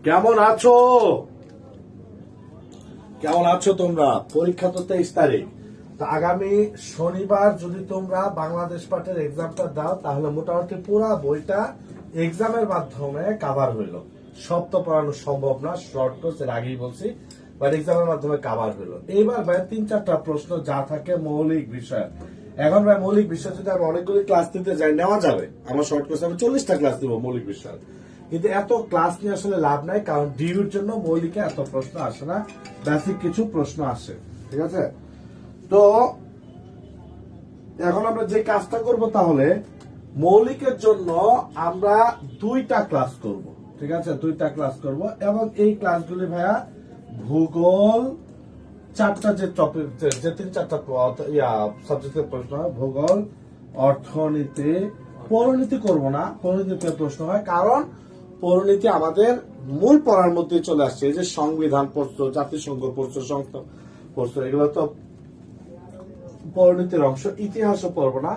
কেমন আছো? কেমন আছো তোমরা? পরীক্ষা তো 23 তারিখ। তো আগামী শনিবার যদি তোমরা বাংলাদেশ পাঠের এক্সামটা দাও তাহলে মোটামুটি পুরা বইটা এক্সামের মাধ্যমে কাভার হইলো। সব তো পড়ানো সম্ভব না, শর্ট কোর্স এর আগেই বলছি, বাট এক্সামের মাধ্যমে কাভার হইলো। এইবার ভাই 3-4টা প্রশ্ন যা থাকে মৌলিক বিষয়। এখন ভাই মৌলিক বিষয় যদি আমি অনেকগুলি ক্লাস নিতে যাই নেওয়া যাবে, আমার শর্ট কোর্স আমি 40টা ক্লাস দিব মৌলিক বিষয়, কিন্তু এত ক্লাস নিয়ে আসলে লাভ নাই, কারণ ডিউর জন্য মৌলিকে এত প্রশ্ন আসে না, বেসিক কিছু প্রশ্ন আসে। ঠিক আছে, তো এখন আমরা যে কাজটা করব, তাহলে মৌলিকের জন্য আমরা 2টা ক্লাস করব। ঠিক আছে, 2টা ক্লাস করব, এবং এই ক্লাসগুলি ভাইয়া ভূগোল 4টা যে টপিক, যে 3-4টা সাবজেক্টের প্রশ্ন হয়, ভূগোল, অর্থনীতি, পৌরনীতি করব না, পৌরনীতিতে প্রশ্ন হয়, কারণ পৌরনীতি আমাদের মূল পড়ার মধ্যে চলে আসছে। এই যে সংবিধান পড়ছো, জাতিসংঘ পড়ছো, সংস্থা পড়ছো, এগুলো তো পৌরনীতির অংশ। ইতিহাসও পড়বো না,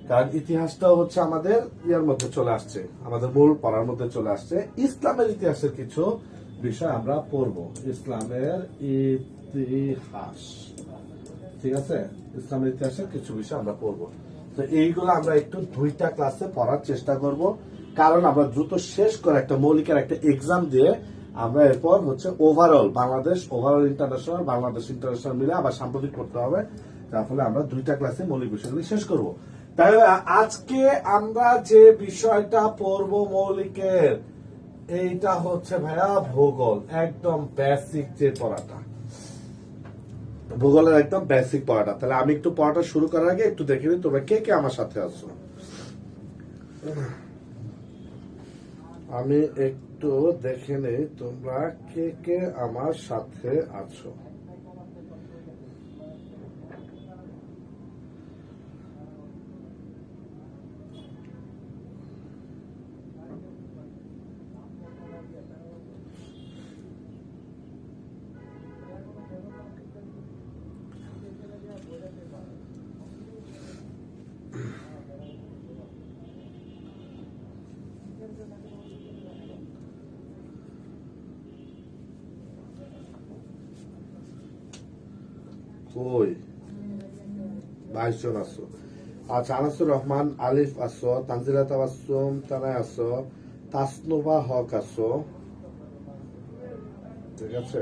কারণ ইতিহাসটাও হচ্ছে আমাদের ইয়ার মধ্যে চলে আসছে, আমাদের মূল পড়ার মধ্যে চলে আসছে। ইসলামের ইতিহাসের কিছু বিষয় আমরা পড়বো, ইসলামের ইতিহাস। ঠিক আছে, ইসলামের ইতিহাসের কিছু বিষয় আমরা পড়বো। তো এইগুলো আমরা একটু 2টা ক্লাসে পড়ার চেষ্টা করব, কারণ আমরা দ্রুত শেষ করে একটা মৌলিকের একটা এক্সাম দিয়ে আমরা এরপর হচ্ছে overall Bangladesh, overall international, Bangladesh international মিলে আবার সাম্প্রতিক করতে হবে। তার ফলে আমরা 2টা ক্লাসে মৌলিক বিষয়গুলি শেষ করব। তাই আজকে আমরা যে বিষয়টা পড়ব মৌলিকের, এইটা হচ্ছে ভাইয়া ভূগোল, একদম বেসিক যে পড়াটা, ভূগোলের একদম বেসিক পড়াটা। তাহলে আমি একটু পড়াটা শুরু করার আগে একটু দেখে নিই তোমরা কে কে আমার সাথে আছো। আমি একটু দেখে নেই তোমরা কে কে আমার সাথে আছো। কই 22 জন আছো। আচ্ছা, আনাসুর রহমান, আলিফ আছো, তানজিলা তাবাসসুম, তানায় আছো, তাসনুভা হক আছো। ঠিক আছে,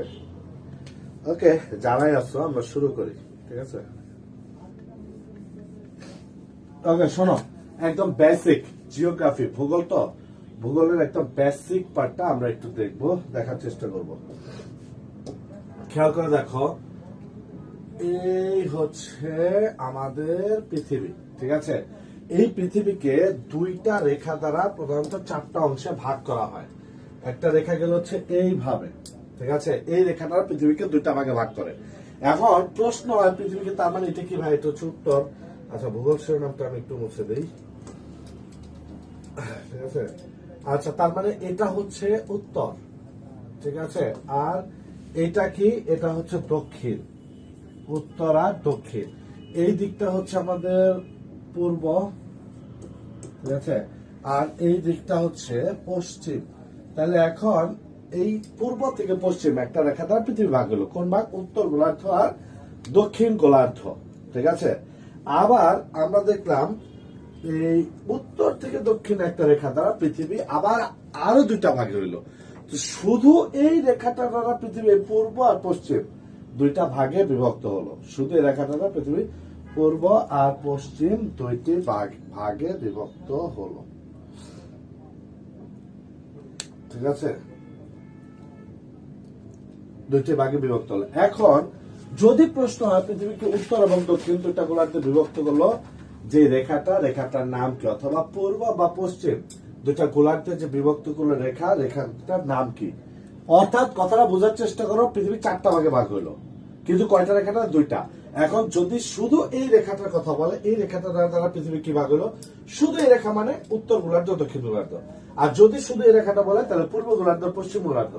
ওকে, জানাই আছো, আমরা শুরু করি। ঠিক আছে, ওকে, শোনো, একদম বেসিক জিওগ্রাফি, ভূগোল তো, ভূগোলের একদম বেসিক পার্টটা আমরা একটু দেখবো, দেখার চেষ্টা করব। খেয়াল করে দেখো, এই হচ্ছে আমাদের পৃথিবী। ঠিক আছে, এই পৃথিবীকে 2টা রেখা দ্বারা প্রধানত 4টা অংশে ভাগ করা হয়। একটা রেখা গেল হচ্ছে এইভাবে। ঠিক আছে, এই রেখাটা পৃথিবীকে 2টা ভাগে ভাগ করে। এখন প্রশ্ন হয় পৃথিবীকে, তার মানে এটা কি ভাই? এটা হচ্ছে উত্তর। আচ্ছা, ভূগোল শিরোনামটা আমি একটু মুছে দিই। ঠিক আছে, আচ্ছা, তার মানে এটা হচ্ছে উত্তর। ঠিক আছে, আর এটা কি? এটা হচ্ছে দক্ষিণ, উত্তর আর দক্ষিণ। এই দিকটা হচ্ছে আমাদের পূর্ব। ঠিক আছে, আর এই দিকটা হচ্ছে পশ্চিম। তাহলে এখন এই পূর্ব থেকে পশ্চিম একটা রেখা দ্বারা পৃথিবী ভাগ হলো। কোন ভাগ? উত্তর গোলার্ধ আর দক্ষিণ গোলার্ধ। ঠিক আছে, আবার আমরা দেখলাম এই উত্তর থেকে দক্ষিণ একটা রেখা দ্বারা পৃথিবী আবার আরো 2টা ভাগ হইল। তো শুধু এই রেখাটা দ্বারা পৃথিবী পূর্ব আর পশ্চিম 2টা ভাগে বিভক্ত হলো। শুধু এই রেখাটা দ্বারা পৃথিবী পূর্ব আর পশ্চিম 2টি ভাগে বিভক্ত হলো। ঠিক আছে, 2টি ভাগে বিভক্ত হলো। এখন যদি প্রশ্ন হয় পৃথিবীকে উত্তর এবং দক্ষিণ 2টা গোলার্ধে বিভক্ত করলো, যে রেখাটার নাম কি? অথবা পূর্ব বা পশ্চিম 2টা গোলার্ধে যে বিভক্ত করলো রেখাটার নাম কি? অর্থাৎ কথাটা বোঝার চেষ্টা করো, পৃথিবী 4টা ভাগে ভাগ হলো, কিন্তু কয়টা রেখাটা? 2টা। এখন যদি শুধু এই রেখাটার কথা বলে, এই রেখাটা দ্বারা পৃথিবী কি ভাগ হলো? শুধু এই রেখা মানে উত্তর গোলার্ধ, দক্ষিণ গোলার্ধ। আর যদি শুধু এই রেখাটা বলে তাহলে পূর্ব গোলার্ধ, পশ্চিম গোলার্ধ।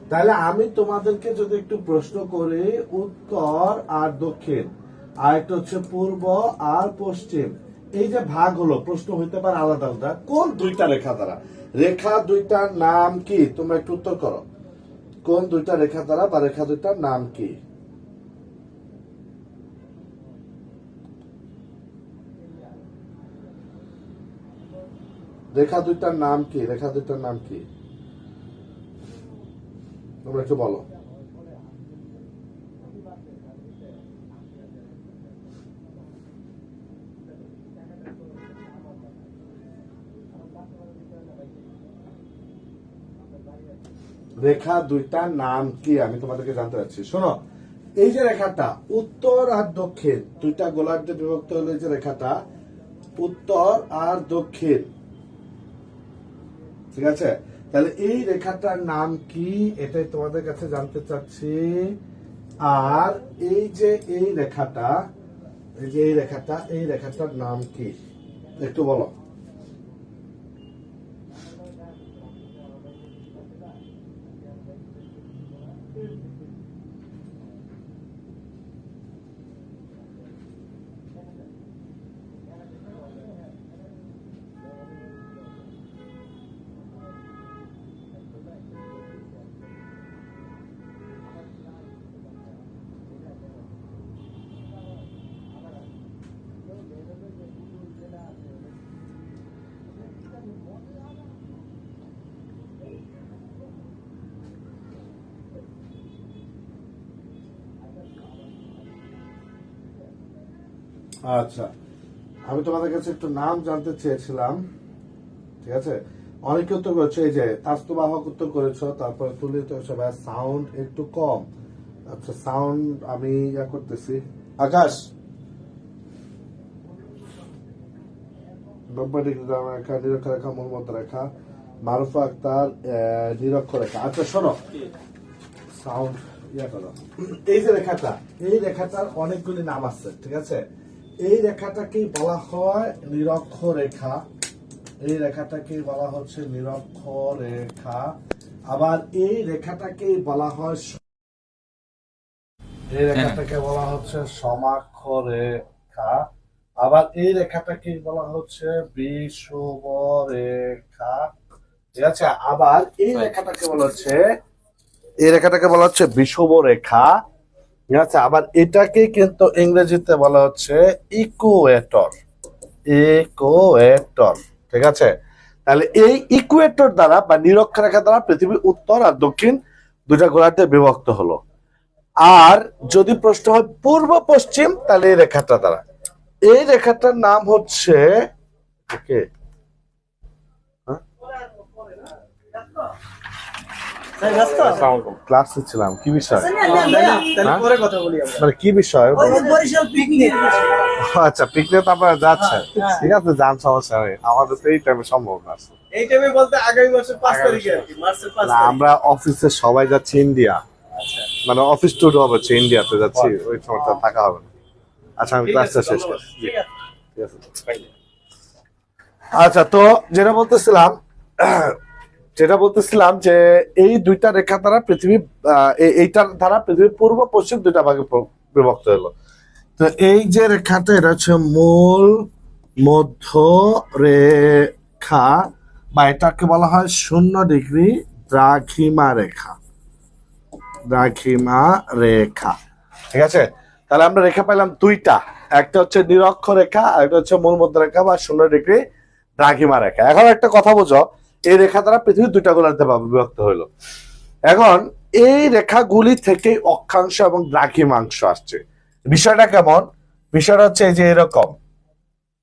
তাহলে আমি তোমাদেরকে যদি একটু প্রশ্ন করি, উত্তর আর দক্ষিণ, আর একটা হচ্ছে পূর্ব আর পশ্চিম, এই যে ভাগ হলো, প্রশ্ন হইতে পারে আলাদা আলাদা, কোন 2টা রেখা দ্বারা? রেখা 2টার নাম কি? তোমরা একটু উত্তর করো। কোন দুইটা রেখা দ্বারা বা রেখা দুইটার নাম কি? রেখা দুইটার নাম কি? রেখা দুইটার নাম কি তোমরা একটু বলো। রেখা দুইটার নাম কি আমি তোমাদেরকে জানতে চাচ্ছি। শোনো, এই যে রেখাটা উত্তর আর দক্ষিণ দুইটা গোলার্ধে বিভক্ত হলো, এই যে রেখাটা উত্তর আর দক্ষিণ, ঠিক আছে? তাহলে এই রেখাটার নাম কি এটাই তোমাদের কাছে জানতে চাচ্ছি। আর এই যে এই রেখাটা, এই যে এই রেখাটার নাম কি একটু বলো। আচ্ছা, আমি তোমাদের কাছে একটু নাম জানতে চেয়েছিলাম, ঠিক আছে? অনেকে উত্তর করেছো, এই যে তাস্তবাহক উত্তর করেছো, তারপরে তুলিত সাউন্ড একটু কম। আচ্ছা, সাউন্ড আমি ইয়া করতেছি। আকাশ 90 ডিগ্রি রেখা, নিরক্ষরেখা, মূল মধ্য রেখা, মারুফা আক্তার নিরক্ষরেখা। আচ্ছা শোনো, সাউন্ড ইয়া করো। এই যে রেখাটা, এই রেখাটার অনেকগুলি নাম আছে, ঠিক আছে? এই রেখাটাকেই বলা হয় নিরক্ষরেখা। এই রেখাটাকে বলা হচ্ছে নিরক্ষরেখা। আবার এই রেখাটাকেই বলা হয়, এই রেখাটাকে বলা হচ্ছে সমাক্ষরেখা। আবার এই রেখাটাকে বলা হচ্ছে বিষুবরেখা, ঠিক আছে? আবার এই রেখাটাকে বলা হচ্ছে, এই রেখাটাকে বলা হচ্ছে বিষুবরেখা, ঠিক আছে? আবার এটাকে কিন্তু ইংরেজিতে বলা হচ্ছে ইকুয়েটর। ইকুয়েটর, ঠিক আছে? তাহলে এই ইকুয়েটর দ্বারা বা নিরক্ষরেখা দ্বারা পৃথিবী উত্তর আর দক্ষিণ দুটা গোলার্ধে বিভক্ত হলো। আর যদি প্রশ্ন হয় পূর্ব পশ্চিম, তাহলে এই রেখাটা দ্বারা। এই রেখাটার নাম হচ্ছে ক্লাসে ছিলাম, কি বিষয় মানে কি বিষয়? আচ্ছা, পিকনিক তো আপনারা যাচ্ছেন, ঠিক আছে, যান, সমস্যা নেই। আমাদের তো এই টাইমে সম্ভব না। এই টাইমে বলতে আগামী মাসের 5 তারিখে আর কি, মার্চের 5 তারিখ। আমরা অফিসে সবাই যাচ্ছি ইন্ডিয়া, মানে অফিস ট্যুর হবে, ইন্ডিয়াতে যাচ্ছি, ওই সময়টা থাকা হবে না। আচ্ছা, আমি ক্লাসটা শেষ করছি। ঠিক আছে। আচ্ছা, তো যেটা বলতেছিলাম যে এই দুইটা রেখা দ্বারা পৃথিবী, এইটার দ্বারা পৃথিবীর পূর্ব পশ্চিম দুইটা ভাগে বিভক্ত হলো। তো এই যে রেখাটা, এটা হচ্ছে মূল মধ্য রেখা, বা এটাকে বলা হয় 0 ডিগ্রি দ্রাঘিমা রেখা। দ্রাঘিমা রেখা, ঠিক আছে? তাহলে আমরা রেখা পেলাম দুইটা, একটা হচ্ছে নিরক্ষরেখা আর একটা হচ্ছে মূল মধ্য রেখা বা 0 ডিগ্রি দ্রাঘিমা রেখা। এখন একটা কথা বোঝো, এই রেখা দ্বারা পৃথিবীর দুইটা গোলার্ধে বিভক্ত হইলো। এখন এই রেখাগুলি থেকে অক্ষাংশ এবং দ্রাঘিমাংশ আসছে। বিষয়টা কেমন? বিষয়টা হচ্ছে এই যে এরকম,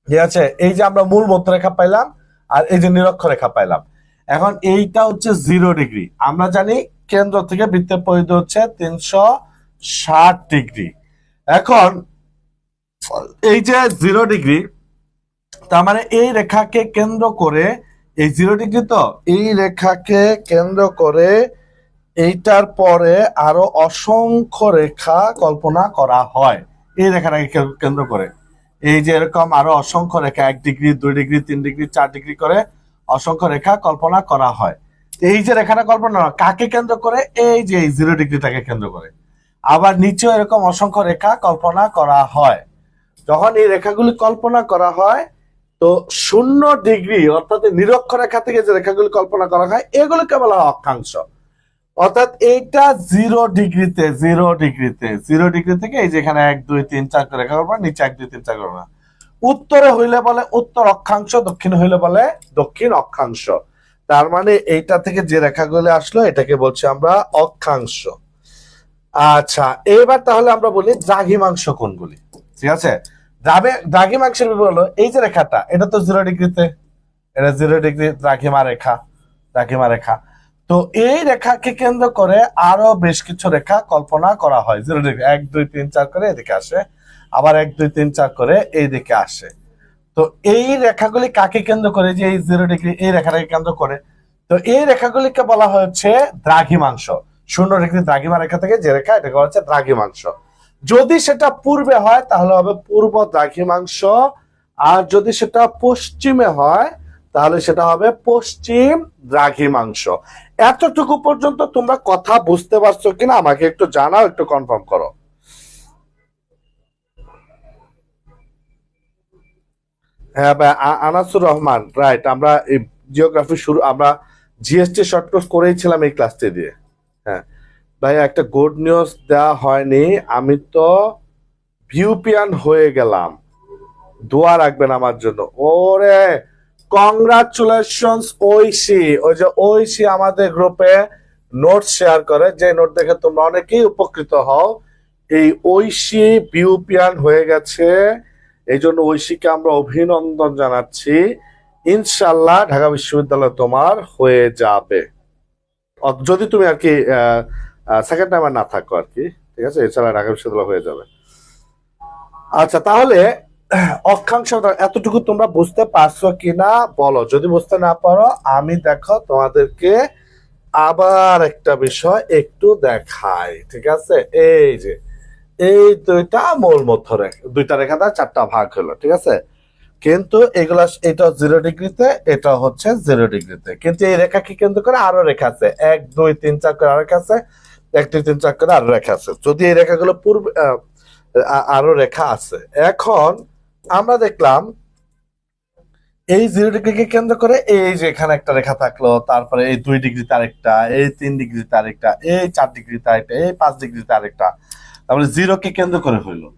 ঠিক আছে? এই যে আমরা মূল মধ্য রেখা পাইলাম আর এই যে নিরক্ষরেখা পাইলাম। এখন এইটা হচ্ছে 0 ডিগ্রি। আমরা জানি কেন্দ্র থেকে বৃত্তের পরিধি হচ্ছে 360 ডিগ্রি। এখন এই যে 0 ডিগ্রি, তার মানে এই রেখাকে কেন্দ্র করে, এই 0 ডিগ্রি, তো এই রেখাকে কেন্দ্র করে এইটার পরে আরো অসংখ্য রেখা কল্পনা করা হয়। এই রেখাটাকে কেন্দ্র করে এই যে এরকম আরো অসংখ্য রেখা, 1 ডিগ্রি, 2 ডিগ্রি, 3 ডিগ্রি, 4 ডিগ্রি করে অসংখ্য রেখা কল্পনা করা হয়। এই যে রেখাটা কল্পনা কাকে কেন্দ্র করে? এই যে এই 0 ডিগ্রিটাকে কেন্দ্র করে। আবার নিচেও এরকম অসংখ্য রেখা কল্পনা করা হয়। যখন এই রেখাগুলি কল্পনা করা হয়, তো 0 ডিগ্রি অর্থাৎ নিরক্ষরেখা থেকে যে রেখাগুলি কল্পনা করা হয়, এগুলিকে বলা হয় অক্ষাংশ। অর্থাৎ এইটা 0 ডিগ্রি থেকে এই যেখানে 1 2 3 4 করে রেখা করবা, নিচে 1 2 3 4 করবা। উত্তরে হইলে বলে উত্তর অক্ষাংশ, দক্ষিণে হইলে বলে দক্ষিণ অক্ষাংশ। তার মানে এইটা থেকে যে রেখাগুলো আসলো এটাকে বলছি আমরা অক্ষাংশ। আচ্ছা, এবার তাহলে আমরা বলি দ্রাঘিমাংশ কোনগুলি। ঠিক আছে, দ্রাঘিমাংশের ব্যাপার হলো এই যে রেখাটা, এটা তো 0 ডিগ্রিতে, এটা 0 ডিগ্রি দ্রাঘিমা রেখা। তো এই রেখাকে কেন্দ্র করে আরো বেশ কিছু রেখা কল্পনা করা হয়। 0 ডিগ্রি 1 2 3 4 করে এদিকে আসে, আবার 1 2 3 4 করে এইদিকে আসে। তো এই রেখাগুলি কাকে কেন্দ্র করে, যে এই 0 ডিগ্রি এই রেখাটাকে কেন্দ্র করে। তো এই রেখাগুলিকে বলা হচ্ছে দ্রাঘিমাংশ। 0 ডিগ্রি দ্রাঘিমা রেখা থেকে যে রেখা, এটাকে বলা হচ্ছে দ্রাঘিমাংশ। যদি সেটা পূর্বে হয় তাহলে হবে পূর্ব দ্রাঘিমাংশ, আর যদি সেটা পশ্চিমে হয় তাহলে সেটা হবে পশ্চিম দ্রাঘিমাংশ। এতটুকু পর্যন্ত তোমরা কথা বুঝতে পারছো কিনা আমাকে একটু জানাও, একটু কনফার্ম করো। হ্যাঁ ভাই, আনাসুর রহমান, রাইট। আমরা এই জিওগ্রাফি আমরা জিএসটি শর্ট কোর্স করেইছিলাম এই ক্লাসটি দিয়ে। হ্যাঁ ভাই, একটা গুড নিউজ দেওয়া হয়নি, আমি তো ভিউপিয়ান হয়ে গেলাম। দোয়া রাখবেন আমার জন্য। ওরে কংগ্রাচুলেশনস ঐশী। ওই যে ঐশী আমাদের গ্রুপে নোট শেয়ার করে, যে নোট দেখে তোমরা অনেকেই উপকৃত হও। এই ঐশী ভিউপিয়ান হয়ে গেছে, এই জন্য ঐশীকে আমরা অভিনন্দন জানাচ্ছি। ইনশাল্লাহ ঢাকা বিশ্ববিদ্যালয় তোমার হয়ে যাবে, যদি তুমি আর কি সেকেন্ড টাইমার না থাকো আর কি। ঠিক আছে, এছাড়া ঢাকা বিশ্ববিদ্যালয় হয়ে যাবে। আচ্ছা, তাহলে অক্ষাংশ এতটুকু তোমরা বুঝতে পারছো কিনা বলো। যদি বুঝতে না পারো আমি দেখো তোমাদেরকে আবার একটা বিষয় একটু দেখাই। ঠিক আছে, এই যে এই দুইটা মূল মধ্য রেখা, দুইটা রেখা দ্বারা 4টা ভাগ হলো। ঠিক আছে, কিন্তু এগুলা, এটা 0 ডিগ্রিতে, এটা হচ্ছে 0 ডিগ্রিতে। কিন্তু এই রেখাকে কেন্দ্র করে আরো রেখা আছে, 1 2 3 4 করে আরো রেখা আছে, 1 2 3 4 করে আরো রেখা আছে। যদি এই রেখাগুলো পূর্বে আরো রেখা আছে। এখন আমরা দেখলাম এই 0 ডিগ্রিকে কেন্দ্র করে এই যে এখানে একটা রেখা থাকলো, তারপরে এই 2 ডিগ্রিতে আরেকটা, এই 3 ডিগ্রিতে আরেকটা, এই 4 ডিগ্রিতে আরেকটা, এই 5 ডিগ্রিতে আরেকটা, তারপরে 0কে কেন্দ্র করে হইলো।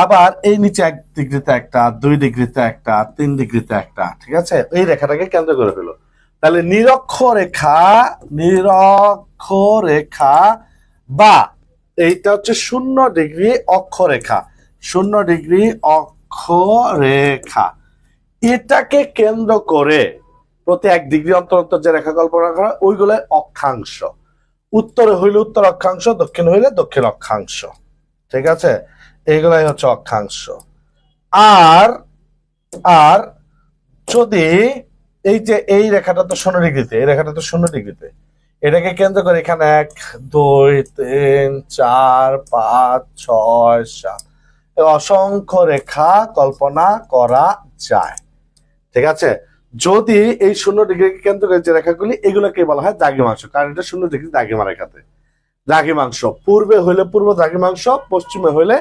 আবার এই নিচে 1 ডিগ্রিতে একটা, 2 ডিগ্রিতে একটা, 3 ডিগ্রিতে একটা। ঠিক আছে, এই রেখাটাকে কেন্দ্র করে হইলো। তাহলে নিরক্ষ রেখা বা এইটা হচ্ছে 0 ডিগ্রি অক্ষরেখা, 0 ডিগ্রি অক্ষরেখা, এটাকে কেন্দ্র করে প্রতি 1 ডিগ্রি অন্তর অন্তর যে রেখা কল্পনা করা, ওইগুলো অক্ষাংশ। উত্তরে হইলে উত্তর অক্ষাংশ, দক্ষিণ হইলে দক্ষিণ অক্ষাংশ। ঠিক আছে, এইগুলাই হচ্ছে অক্ষাংশ। আর আর যদি এই যে এই রেখাটা তো 0 ডিগ্রিতে, এই রেখাটা তো 0 ডিগ্রিতে, এটাকে কেন্দ্র করে এখানে 1 2 3 4 5 6 7 অসংখ্য রেখা কল্পনা করা যায়। ঠিক আছে, যদি এই 0 ডিগ্রিকে কেন্দ্র করে যে রেখাগুলি, এগুলোকে বলা হয় দ্রাঘিমাংশ, কারণ এটা 0 ডিগ্রি দ্রাঘিমা রেখাতে। দ্রাঘিমাংশ পূর্বে হইলে পূর্ব দ্রাঘিমাংশ, পশ্চিমে হইলে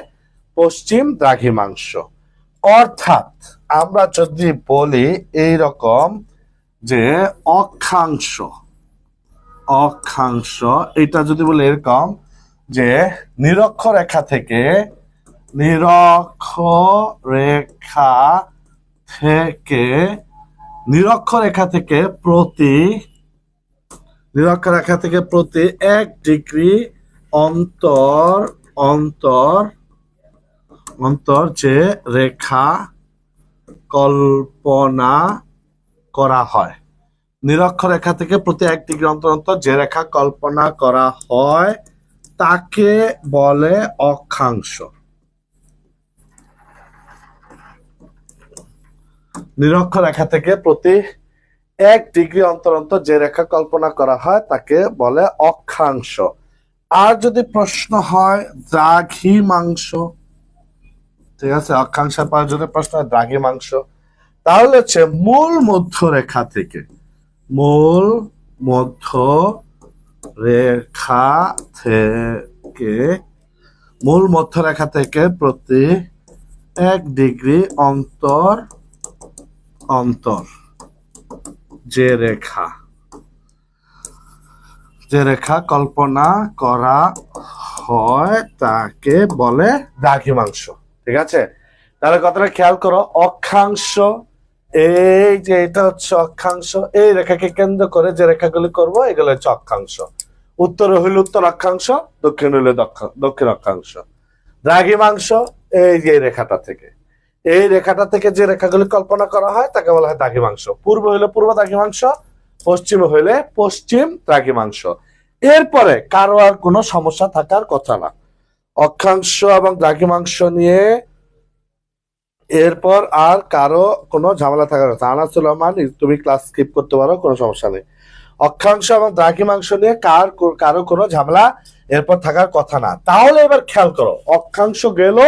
পশ্চিম দ্রাঘিমাংশ। অর্থাৎ আমরা যদি বলি এইরকম যে অক্ষাংশ, এটা যদি বলি এরকম যে নিরক্ষ রেখা থেকে প্রতি 1 ডিগ্রি অন্তর অন্তর যে রেখা কল্পনা করা হয়, নিরক্ষরেখা থেকে প্রতি 1 ডিগ্রি অন্তর অন্তর যে রেখা কল্পনা করা হয় তাকে বলে অক্ষাংশ। নিরক্ষরেখা থেকে প্রতি 1 ডিগ্রি অন্তর অন্তর যে রেখা কল্পনা করা হয় তাকে বলে অক্ষাংশ। আর যদি প্রশ্ন হয় দ্রাঘিমাংশ, ঠিক আছে, অক্ষাংশের পর যদি প্রশ্ন হয় দ্রাঘিমাংশ, তাহলে হচ্ছে মূল মধ্যরেখা থেকে প্রতি 1 ডিগ্রি অন্তর অন্তর যে রেখা যে রেখা কল্পনা করা হয় তাকে বলে দ্রাঘিমাংশ। ঠিক আছে, তাহলে কথাটা খেয়াল করো, অক্ষাংশ, এই যে এটা হচ্ছে অক্ষাংশ, এই রেখাকে কেন্দ্র করে যে রেখাগুলি করব এগুলো হচ্ছে অক্ষাংশ। উত্তরে হইল উত্তর অক্ষাংশ, দক্ষিণ হইলে দক্ষিণ অক্ষাংশ। দ্রাঘিমাংশ এই যে রেখাটা থেকে, এই রেখাটা থেকে যে রেখাগুলি কল্পনা করা হয় তাকে বলা হয় দ্রাঘিমাংশ। পূর্ব হইলে পূর্ব দ্রাঘিমাংশ, পশ্চিম হইলে পশ্চিম দ্রাঘিমাংশ। এরপরে কারো আর কোনো সমস্যা থাকার কথা না অক্ষাংশ এবং দ্রাঘিমাংশ নিয়ে। এরপর আর কারো কোনো ঝামেলা থাকার কথা। আনাসুল রহমান, তুমি ক্লাস স্কিপ করতে পারো, কোনো সমস্যা নেই। অক্ষাংশ এবং দ্রাঘিমাংশ নিয়ে কারো কোনো ঝামেলা এরপর থাকার কথা না। তাহলে এবার খেয়াল করো, অক্ষাংশ গেল,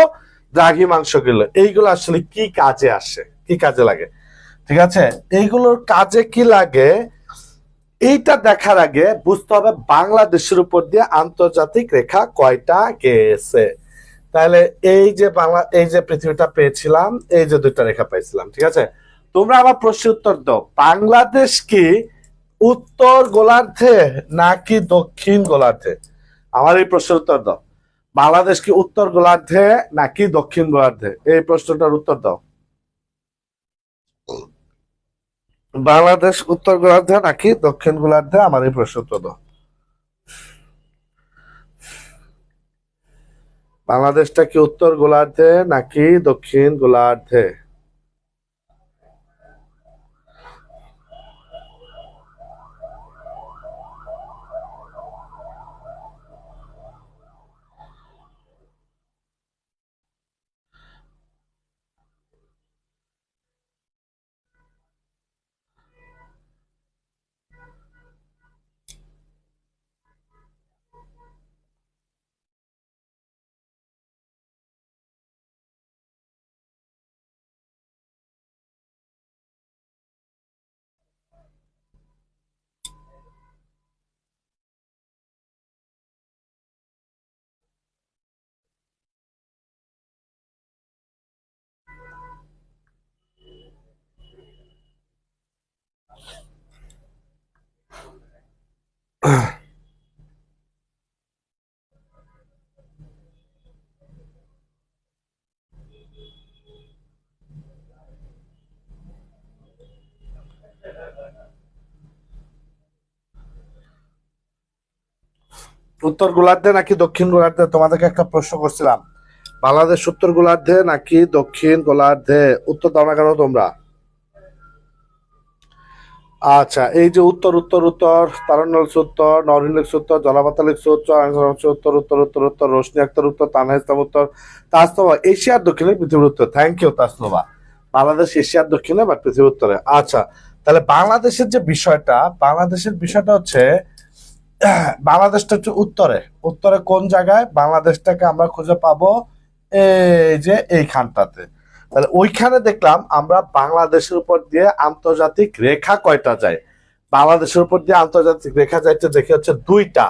দ্রাঘিমাংশ গেল, এইগুলো আসলে কি কাজে আসে, কি কাজে লাগে? ঠিক আছে, এইগুলোর কাজে কি লাগে এইটা দেখার আগে বুঝতে হবে বাংলাদেশের উপর দিয়ে আন্তর্জাতিক রেখা কয়টা গেছে। তাহলে এই যে এই যে পৃথিবীটা পেয়েছিলাম, এই যে দুইটা রেখা পেয়েছিলাম। ঠিক আছে, তোমরা আমার প্রশ্নের উত্তর দাও, বাংলাদেশ কি উত্তর গোলার্ধে নাকি দক্ষিণ গোলার্ধে? আমার এই প্রশ্নের উত্তর দাও, বাংলাদেশ কি উত্তর গোলার্ধে নাকি দক্ষিণ গোলার্ধে? এই প্রশ্নটার উত্তর দাও। বাংলাদেশ উত্তর গোলার্ধে নাকি দক্ষিণ গোলার্ধে? আমার এই প্রশ্ন উত্তর দাও। বাংলাদেশটা কি উত্তর গোলার্ধে নাকি দক্ষিণ গোলার্ধে? উত্তর গোলার্ধে নাকি দক্ষিণ গোলার্ধে? তোমাদেরকে একটা প্রশ্ন করছিলাম, বাংলাদেশ উত্তর গোলার্ধে নাকি দক্ষিণ গোলার্ধে? উত্তর দাও না কেন তোমরা? আচ্ছা, এই যে উত্তর উত্তর উত্তর, তারুণ্য লিখছে উত্তর, নরিন লিখছে উত্তর, জলাপাতা লিখছে উত্তর, উত্তর উত্তর উত্তর উত্তর, রোশনি আক্তার উত্তর, তানহা ইসলাম উত্তর, তাসনোভা এশিয়ার দক্ষিণে পৃথিবীর উত্তর। Thank you Tasnova. বাংলাদেশ এশিয়ার দক্ষিণে বা পৃথিবীর উত্তরে। আচ্ছা, তাহলে বাংলাদেশের যে বিষয়টা, বাংলাদেশের বিষয়টা হচ্ছে বাংলাদেশটা হচ্ছে উত্তরে। উত্তরে কোন জায়গায়? বাংলাদেশটাকে আমরা খুঁজে পাবো এই যে এইখানটাতে। তাহলে ওইখানে দেখলাম আমরা বাংলাদেশের উপর দিয়ে আন্তর্জাতিক রেখা কয়টা যায়। বাংলাদেশের উপর দিয়ে আন্তর্জাতিক রেখা যাইতে দেখে হচ্ছে দুইটা।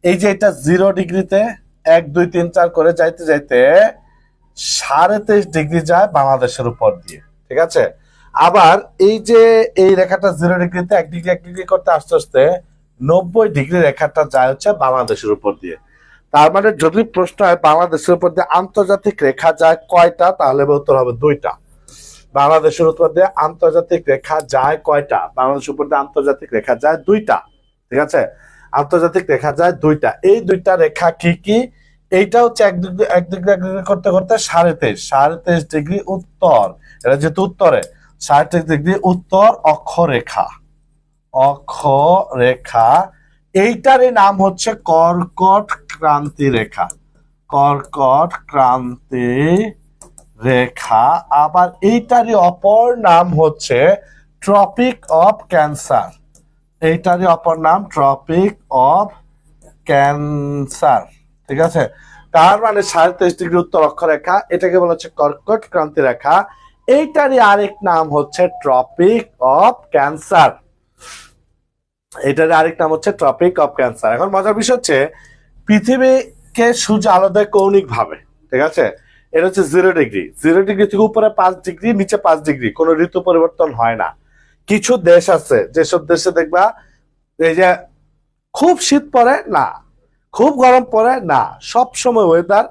এই যে এটা 0 ডিগ্রিতে 1 2 3 4 করে যাইতে যাইতে 23.5 ডিগ্রি যায় বাংলাদেশের উপর দিয়ে। ঠিক আছে, আবার এই যে এই রেখাটা 0 ডিগ্রিতে 1 ডিগ্রি 1 ডিগ্রি করতে আস্তে আস্তে 90 ডিগ্রি রেখাটা যায় হচ্ছে বাংলাদেশের উপর দিয়ে। তার মানে যদি প্রশ্ন হয় বাংলাদেশের উপর দিয়ে আন্তর্জাতিক রেখা যায় কয়টা, তাহলে উত্তর হবে দুইটা। বাংলাদেশের উপর দিয়ে আন্তর্জাতিক রেখা যায় কয়টা? বাংলাদেশের উপর দিয়ে আন্তর্জাতিক রেখা যায় দুইটা। ঠিক আছে, আন্তর্জাতিক রেখা যায় দুইটা। এই দুইটা রেখা কি কি? এইটা হচ্ছে 1 ডিগ্রি করতে করতে 23.5 ডিগ্রি উত্তর, এটা যেহেতু উত্তরে 23 ডিগ্রি উত্তর অক্ষরেখা। অক্ষরেখা এইটারই নাম হচ্ছে কর্কট ক্রান্তি রেখা। কর্কট ক্রান্তি রেখা। আবার এইটারই অপর নাম হচ্ছে ট্রপিক অফ ক্যান্সার। এইটারই অপর নাম ট্রপিক অফ ক্যান্সার। ঠিক আছে, তার মানে 23.5 ডিগ্রি উত্তর অক্ষরেখা, এটাকে বলা হচ্ছে কর্কট ক্রান্তি রেখা। এইটারই আরেক নাম হচ্ছে ট্রপিক অফ ক্যান্সার। এটার আরেক নাম হচ্ছে ট্রপিক অফ ক্যান্সার। এখন মজার বিষয় হচ্ছে পৃথিবীকে সূর্য আলো দেয় কৌণিক ভাবে। ঠিক আছে, এটা হচ্ছে 0 ডিগ্রি। 0 ডিগ্রি থেকে উপরে 5 ডিগ্রি, নিচে 5 ডিগ্রি, কোনো ঋতু পরিবর্তন হয় না। কিছু দেশ আছে যেসব দেশে দেখবা এই যে খুব শীত পড়ে না, খুব গরম পড়ে না, সব সময় ওয়েদার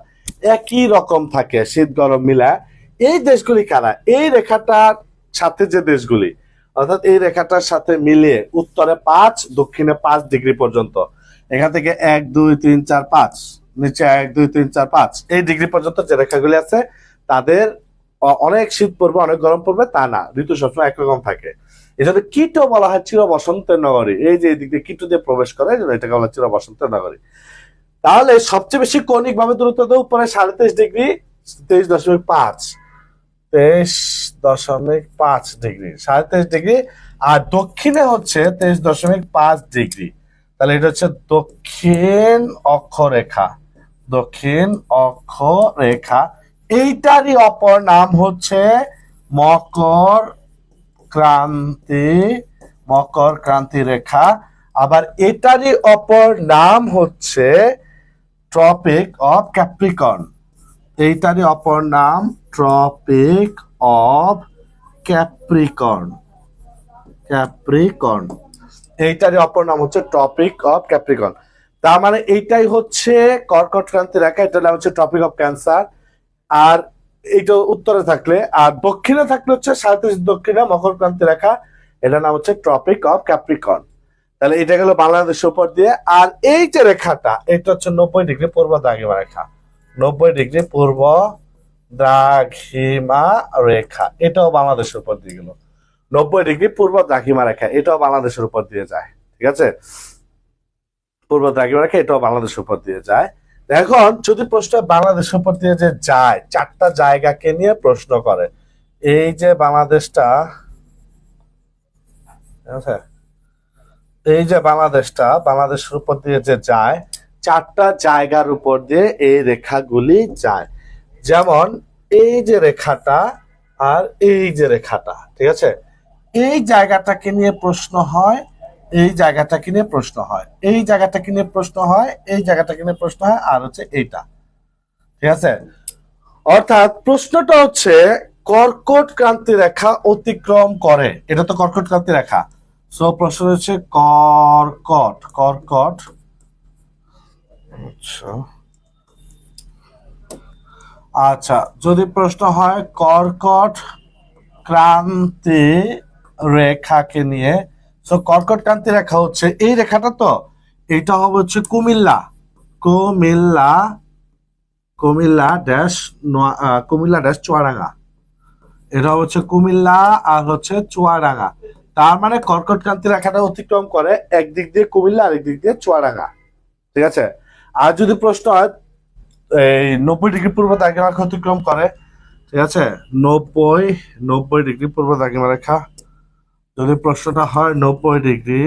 একই রকম থাকে, শীত গরম মিলা। এই দেশগুলি কারা? এই রেখাটার সাথে যে দেশগুলি, অর্থাৎ এই রেখাটার সাথে মিলিয়ে উত্তরে 5 দক্ষিণে 5 ডিগ্রি পর্যন্ত, এখান থেকে 1 2 3 4 5 নিচে 1 2 3 4 5 এই ডিগ্রি পর্যন্ত যে রেখাগুলি আছে তাদের অনেক শীত পড়বে, অনেক গরম পড়বে তা না, ঋতু সবসময় একরকম থাকে। এজন্য কিটো বলা হয় চির বসন্তের নগরী। এই যে এদিক দিয়ে কিটো দিয়ে প্রবেশ করে, এটাকে বলা হয় চির বসন্তের নগরী। তাহলে সবচেয়ে বেশি কৌণিক ভাবে দূরত্ব উপরে 23.5 ডিগ্রি, 23.5, 23.5 ডিগ্রি, 23.5 ডিগ্রি। আর দক্ষিণে হচ্ছে 23.5 ডিগ্রি। তাহলে এটা হচ্ছে দক্ষিণ অক্ষরেখা, দক্ষিণ অক্ষরেখা। এইটারই অপর নাম হচ্ছে মকর ক্রান্তি, মকর ক্রান্তি রেখা। আবার এটারই অপর নাম হচ্ছে ট্রপিক অফ ক্যাপ্রিকর্ন। এইটারই অপর নাম ট্রপিক অফ ক্যাপ্রিকর্ন, ক্যাপ্রিকর্ন। এইটারই অপর নাম হচ্ছে ট্রপিক অফ ক্যাপ্রিকর্ন। তার মানে এইটাই হচ্ছে কর্কট ক্রান্তি রেখা, এটার নাম হচ্ছে ট্রপিক অফ ক্যান্সার। আর এইটা উত্তরে থাকলে, আর দক্ষিণে থাকলে হচ্ছে 37 দক্ষিণে মকর ক্রান্তি রেখা, এটার নাম হচ্ছে ট্রপিক অফ ক্যাপ্রিকর্ন। তাহলে এটা গেল বাংলাদেশের উপর দিয়ে। আর এই যে রেখাটা, এটা হচ্ছে 90 ডিগ্রি পূর্ব দ্রাঘিমা রেখা, 90 ডিগ্রি পূর্ব দ্রাঘিমা রেখা, এটাও বাংলাদেশের উপর দিয়ে গেল। 90 ডিগ্রি পূর্ব দ্রাঘিমা রেখা, এটাও বাংলাদেশের উপর দিয়ে যায়। ঠিক আছে, পূর্ব দ্রাঘিমা রেখা এটাও বাংলাদেশের উপর দিয়ে যায়। এখন যদি প্রশ্ন বাংলাদেশের উপর দিয়ে যে যায়, 4টা জায়গাকে নিয়ে প্রশ্ন করে। এই যে বাংলাদেশটা, এই যে বাংলাদেশটা, বাংলাদেশের উপর দিয়ে যে যায়, 4টা জায়গার উপর দিয়ে এই রেখাগুলি যায়। যেমন এই যে রেখাটা আর এই যে রেখাটা, ঠিক আছে, এই জায়গাটাকে নিয়ে প্রশ্ন হয়, এই জায়গাটাকে নিয়ে প্রশ্ন হয়, এই জায়গাটাকে নিয়ে প্রশ্ন হয়, এই জায়গাটাকে নিয়ে প্রশ্ন হয়, আর হচ্ছে এইটা। ঠিক আছে, অর্থাৎ প্রশ্নটা হচ্ছে কর্কট ক্রান্তি রেখা অতিক্রম করে, এটা তো কর্কট ক্রান্তি রেখা। সো প্রশ্ন হচ্ছে কর্কট, কর্কট। আচ্ছা আচ্ছা, যদি প্রশ্ন হয় কর্কট ক্রান্তি রেখাকে নিয়ে, তো কর্কট ক্রান্তি রেখা হচ্ছে এই রেখাটা, তো এটা হবে হচ্ছে কুমিল্লা, কুমিল্লা, কুমিল্লা ড্যাশ কুমিল্লা ড্যাশ চুয়াডাঙ্গা, এটা হচ্ছে কুমিল্লা আর হচ্ছে চুয়াডাঙ্গা। তার মানে কর্কট ক্রান্তি রেখাটা অতিক্রম করে একদিক দিয়ে কুমিল্লা, আরেক দিক দিয়ে চুয়াডাঙ্গা। ঠিক আছে, আর যদি প্রশ্ন হয় এই 90 ডিগ্রি পূর্ব দ্রাঘিমা রেখা অতিক্রম করে, ঠিক আছে, 90 ডিগ্রি পূর্ব দ্রাঘিমা রেখা, যদি প্রশ্নটা হয় 90 ডিগ্রি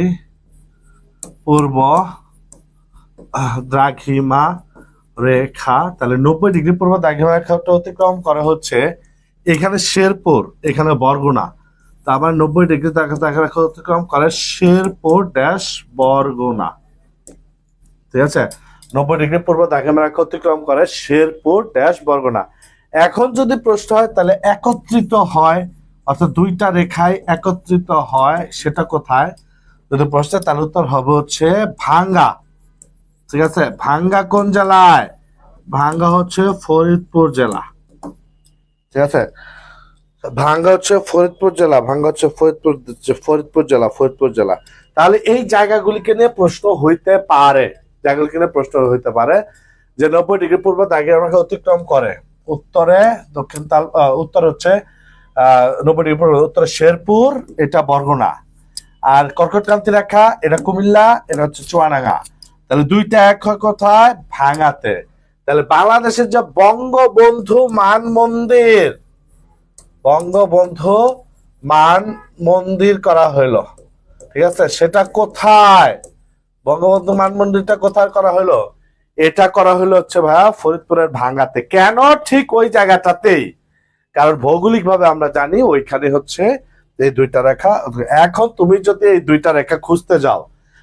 পূর্ব দ্রাঘিমা রেখা, তাহলে 90 ডিগ্রি পূর্ব দ্রাঘিমা রেখাটা অতিক্রম করে হচ্ছে এখানে শেরপুর, এখানে বরগুনা। তা আবার 90 ডিগ্রি দ্রাঘিমা রেখা অতিক্রম করে শেরপুর ড্যাশ বরগুনা। ঠিক আছে, 90 ডিগ্রি পূর্ব দ্রাঘিমা রেখা অতিক্রম করে শেরপুর ড্যাশ বরগুনা। এখন যদি প্রশ্ন হয় তাহলে একত্রিত হয়, অর্থাৎ দুইটা রেখায় একত্রিত হয়, সেটা কোথায়? যদি প্রশ্ন, তার উত্তর হবে হচ্ছে ভাঙ্গা। ঠিক আছে, ভাঙ্গা কোন জেলায়? ভাঙ্গা হচ্ছে ফরিদপুর জেলা। ঠিক আছে, ভাঙ্গা হচ্ছে ফরিদপুর জেলা, ভাঙ্গা হচ্ছে ফরিদপুর জেলা, ফরিদপুর জেলা। তাহলে এই জায়গাগুলিকে নিয়ে প্রশ্ন হইতে পারে, জায়গাগুলিকে নিয়ে প্রশ্ন হইতে পারে যে 90 ডিগ্রি পূর্ব দ্রাঘিমা রেখা অতিক্রম করে উত্তরে দক্ষিণ তাল, উত্তর হচ্ছে 90 ডিগ্রি পূর্ব, উত্তরে শেরপুর, এটা বরগুনা। আর কর্কট ক্রান্তি রেখা এটা কুমিল্লা, এটা হচ্ছে চুয়াডাঙ্গা। তাহলে দুইটা এক হয় কোথায়? ভাঙ্গাতে। তাহলে বাংলাদেশের যে বঙ্গবন্ধু মান মন্দির, বঙ্গবন্ধু মান মন্দির করা হইলো, ঠিক আছে, সেটা কোথায়? বঙ্গবন্ধু মান মন্দিরটা কোথায় করা হলো? এটা করা হলো হচ্ছে ভাইয়া ফরিদপুরের ভাঙ্গাতে। কেন ঠিক ওই জায়গাটাতেই? কারণ ভৌগোলিক ভাবে আমরা জানি ওইখানে হচ্ছে এই দুইটা রেখা। এখন তুমি যদি এই দুইটা রেখা খুঁজতে যাও,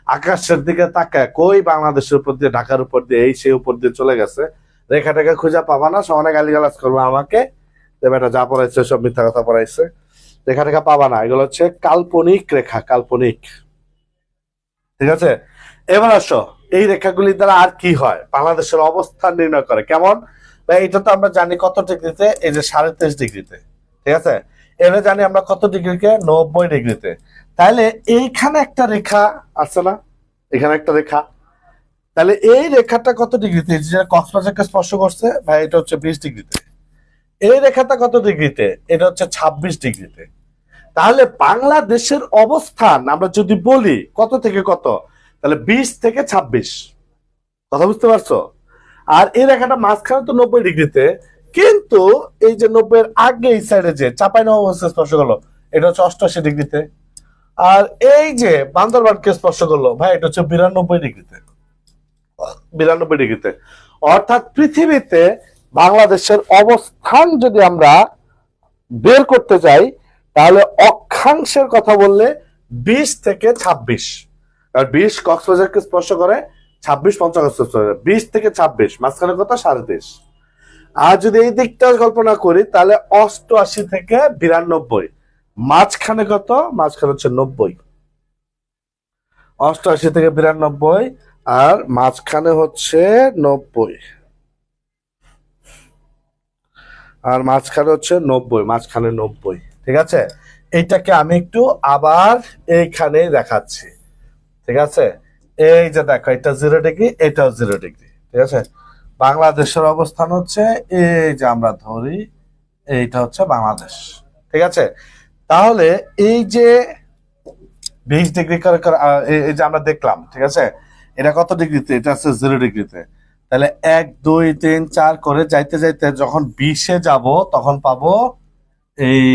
আকাশের দিকে তাকায়, কই বাংলাদেশের উপর দিয়ে, ঢাকার উপর দিয়ে, এই সেই উপর দিয়ে চলে গেছে, রেখাটাকে খুঁজে পাবা না, সমানে গালিগালাজ করবে আমাকে, বেটা যা পড়াইছে সব মিথ্যা কথা পড়াইছে, রেখা টেখা পাবা না, এগুলো হচ্ছে কাল্পনিক রেখা, কাল্পনিক। ঠিক আছে, এবার আসো, এই রেখাগুলি দ্বারা আর কি হয়, বাংলাদেশের অবস্থান নির্ণয় করে কেমন। বা এটা তো আমরা জানি কত ডিগ্রিতে, এই যে 23.5 ডিগ্রিতে, ঠিক আছে। এটা জানি আমরা কত ডিগ্রিকে, 90 ডিগ্রিতে। তাহলে এইখানে একটা রেখা আছে না, এখানে একটা রেখা, তাহলে এই রেখাটা কত ডিগ্রিতে, যেটা কক্সবাজারকে স্পর্শ করছে ভাই, এটা হচ্ছে 20 ডিগ্রিতে। এই রেখাটা কত ডিগ্রিতে, এটা হচ্ছে 26 ডিগ্রিতে। তাহলে বাংলাদেশের অবস্থান আমরা যদি বলি কত থেকে কত, তাহলে 20 থেকে 26, কথা বুঝতে পারছো। আর এই রেখাটা মাঝখানে তো 90 ডিগ্রিতে, কিন্তু এই যে 90 এর আগে এই সাইডে যে চাঁপাইনবাবগঞ্জকে স্পর্শ করলো, এটা হচ্ছে 88 ডিগ্রিতে। আর এই যে বান্দরবানকে স্পর্শ করলো ভাই, এটা হচ্ছে 92 ডিগ্রিতে। 92 ডিগ্রিতে। অর্থাৎ পৃথিবীতে বাংলাদেশের অবস্থান যদি আমরা বের করতে চাই, তাহলে অক্ষাংশের কথা বললে 20 থেকে 26। আর 20 কক্সবাজারকে স্পর্শ করে, 26 পঞ্চগড়কে স্পর্শ করে, 20 থেকে 26 মাঝখানে কত, 23.5। আর যদি এই দিকটা কল্পনা করি, তাহলে 88 থেকে 92, মাঝখানে কত, মাঝখানে হচ্ছে 90। 88 থেকে 92, আর মাঝখানে হচ্ছে 90, আর মাঝখানে হচ্ছে 90, মাঝখানে 90, ঠিক আছে। এইটাকে আমি একটু আবার এইখানে দেখাচ্ছি, ঠিক আছে। এই যে দেখো, এটা 0 ডিগ্রি, এটাও 0 ডিগ্রি, ঠিক আছে। বাংলাদেশের অবস্থান হচ্ছে, এই যে আমরা ধরি এইটা হচ্ছে বাংলাদেশ, ঠিক আছে। তাহলে এই যে 20 ডিগ্রি করে করে, এই যে আমরা দেখলাম, ঠিক আছে, এটা কত ডিগ্রিতে, এটা আছে 0 ডিগ্রিতে। তাহলে 1 2 3 4 করে যাইতে যাইতে যখন 20-এ যাব, তখন পাবো এই,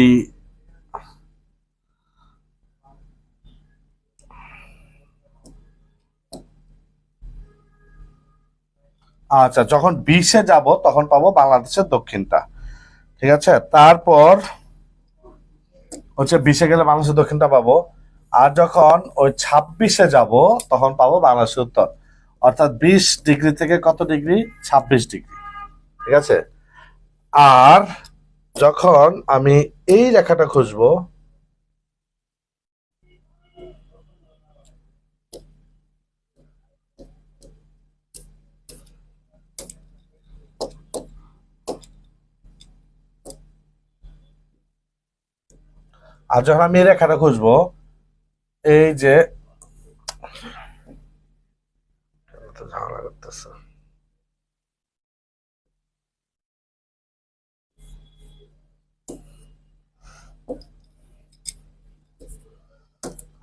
আচ্ছা, যখন 20-এ যাব তখন পাবো বাংলাদেশের দক্ষিণটা, ঠিক আছে। তারপর হচ্ছে 20-এ গেলে বাংলাদেশের দক্ষিণটা পাবো। আর যখন ওই 26-এ যাব, তখন পাবো বাংলাদেশের উত্তর। অর্থাৎ 20 ডিগ্রি থেকে কত ডিগ্রি, 26 ডিগ্রি, ঠিক আছে। আর যখন আমি এই রেখাটা খুঁজবো, আর যখন আমি এই রেখাটা খুঁজবো, এই যে ঝামেলা করতেছে,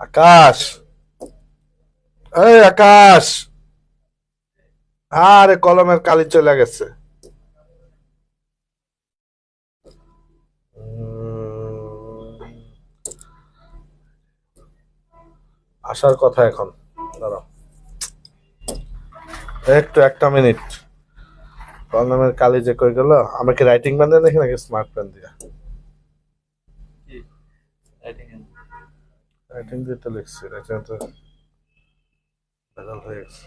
আকাশ, এই আকাশ, আরে কলমের কালি চলে গেছে। আসার কথা এখন, দাঁড়াও একটু, একটা মিনিট। কলমের কালি যে কই গেল, আমাকে রাইটিং পেন দিয়ে দেখি নাকি স্মার্ট পেন দিয়ে, রাইটিং দিয়ে তো লিখছি, রাইটিং তো ভেজাল হয়ে গেছে।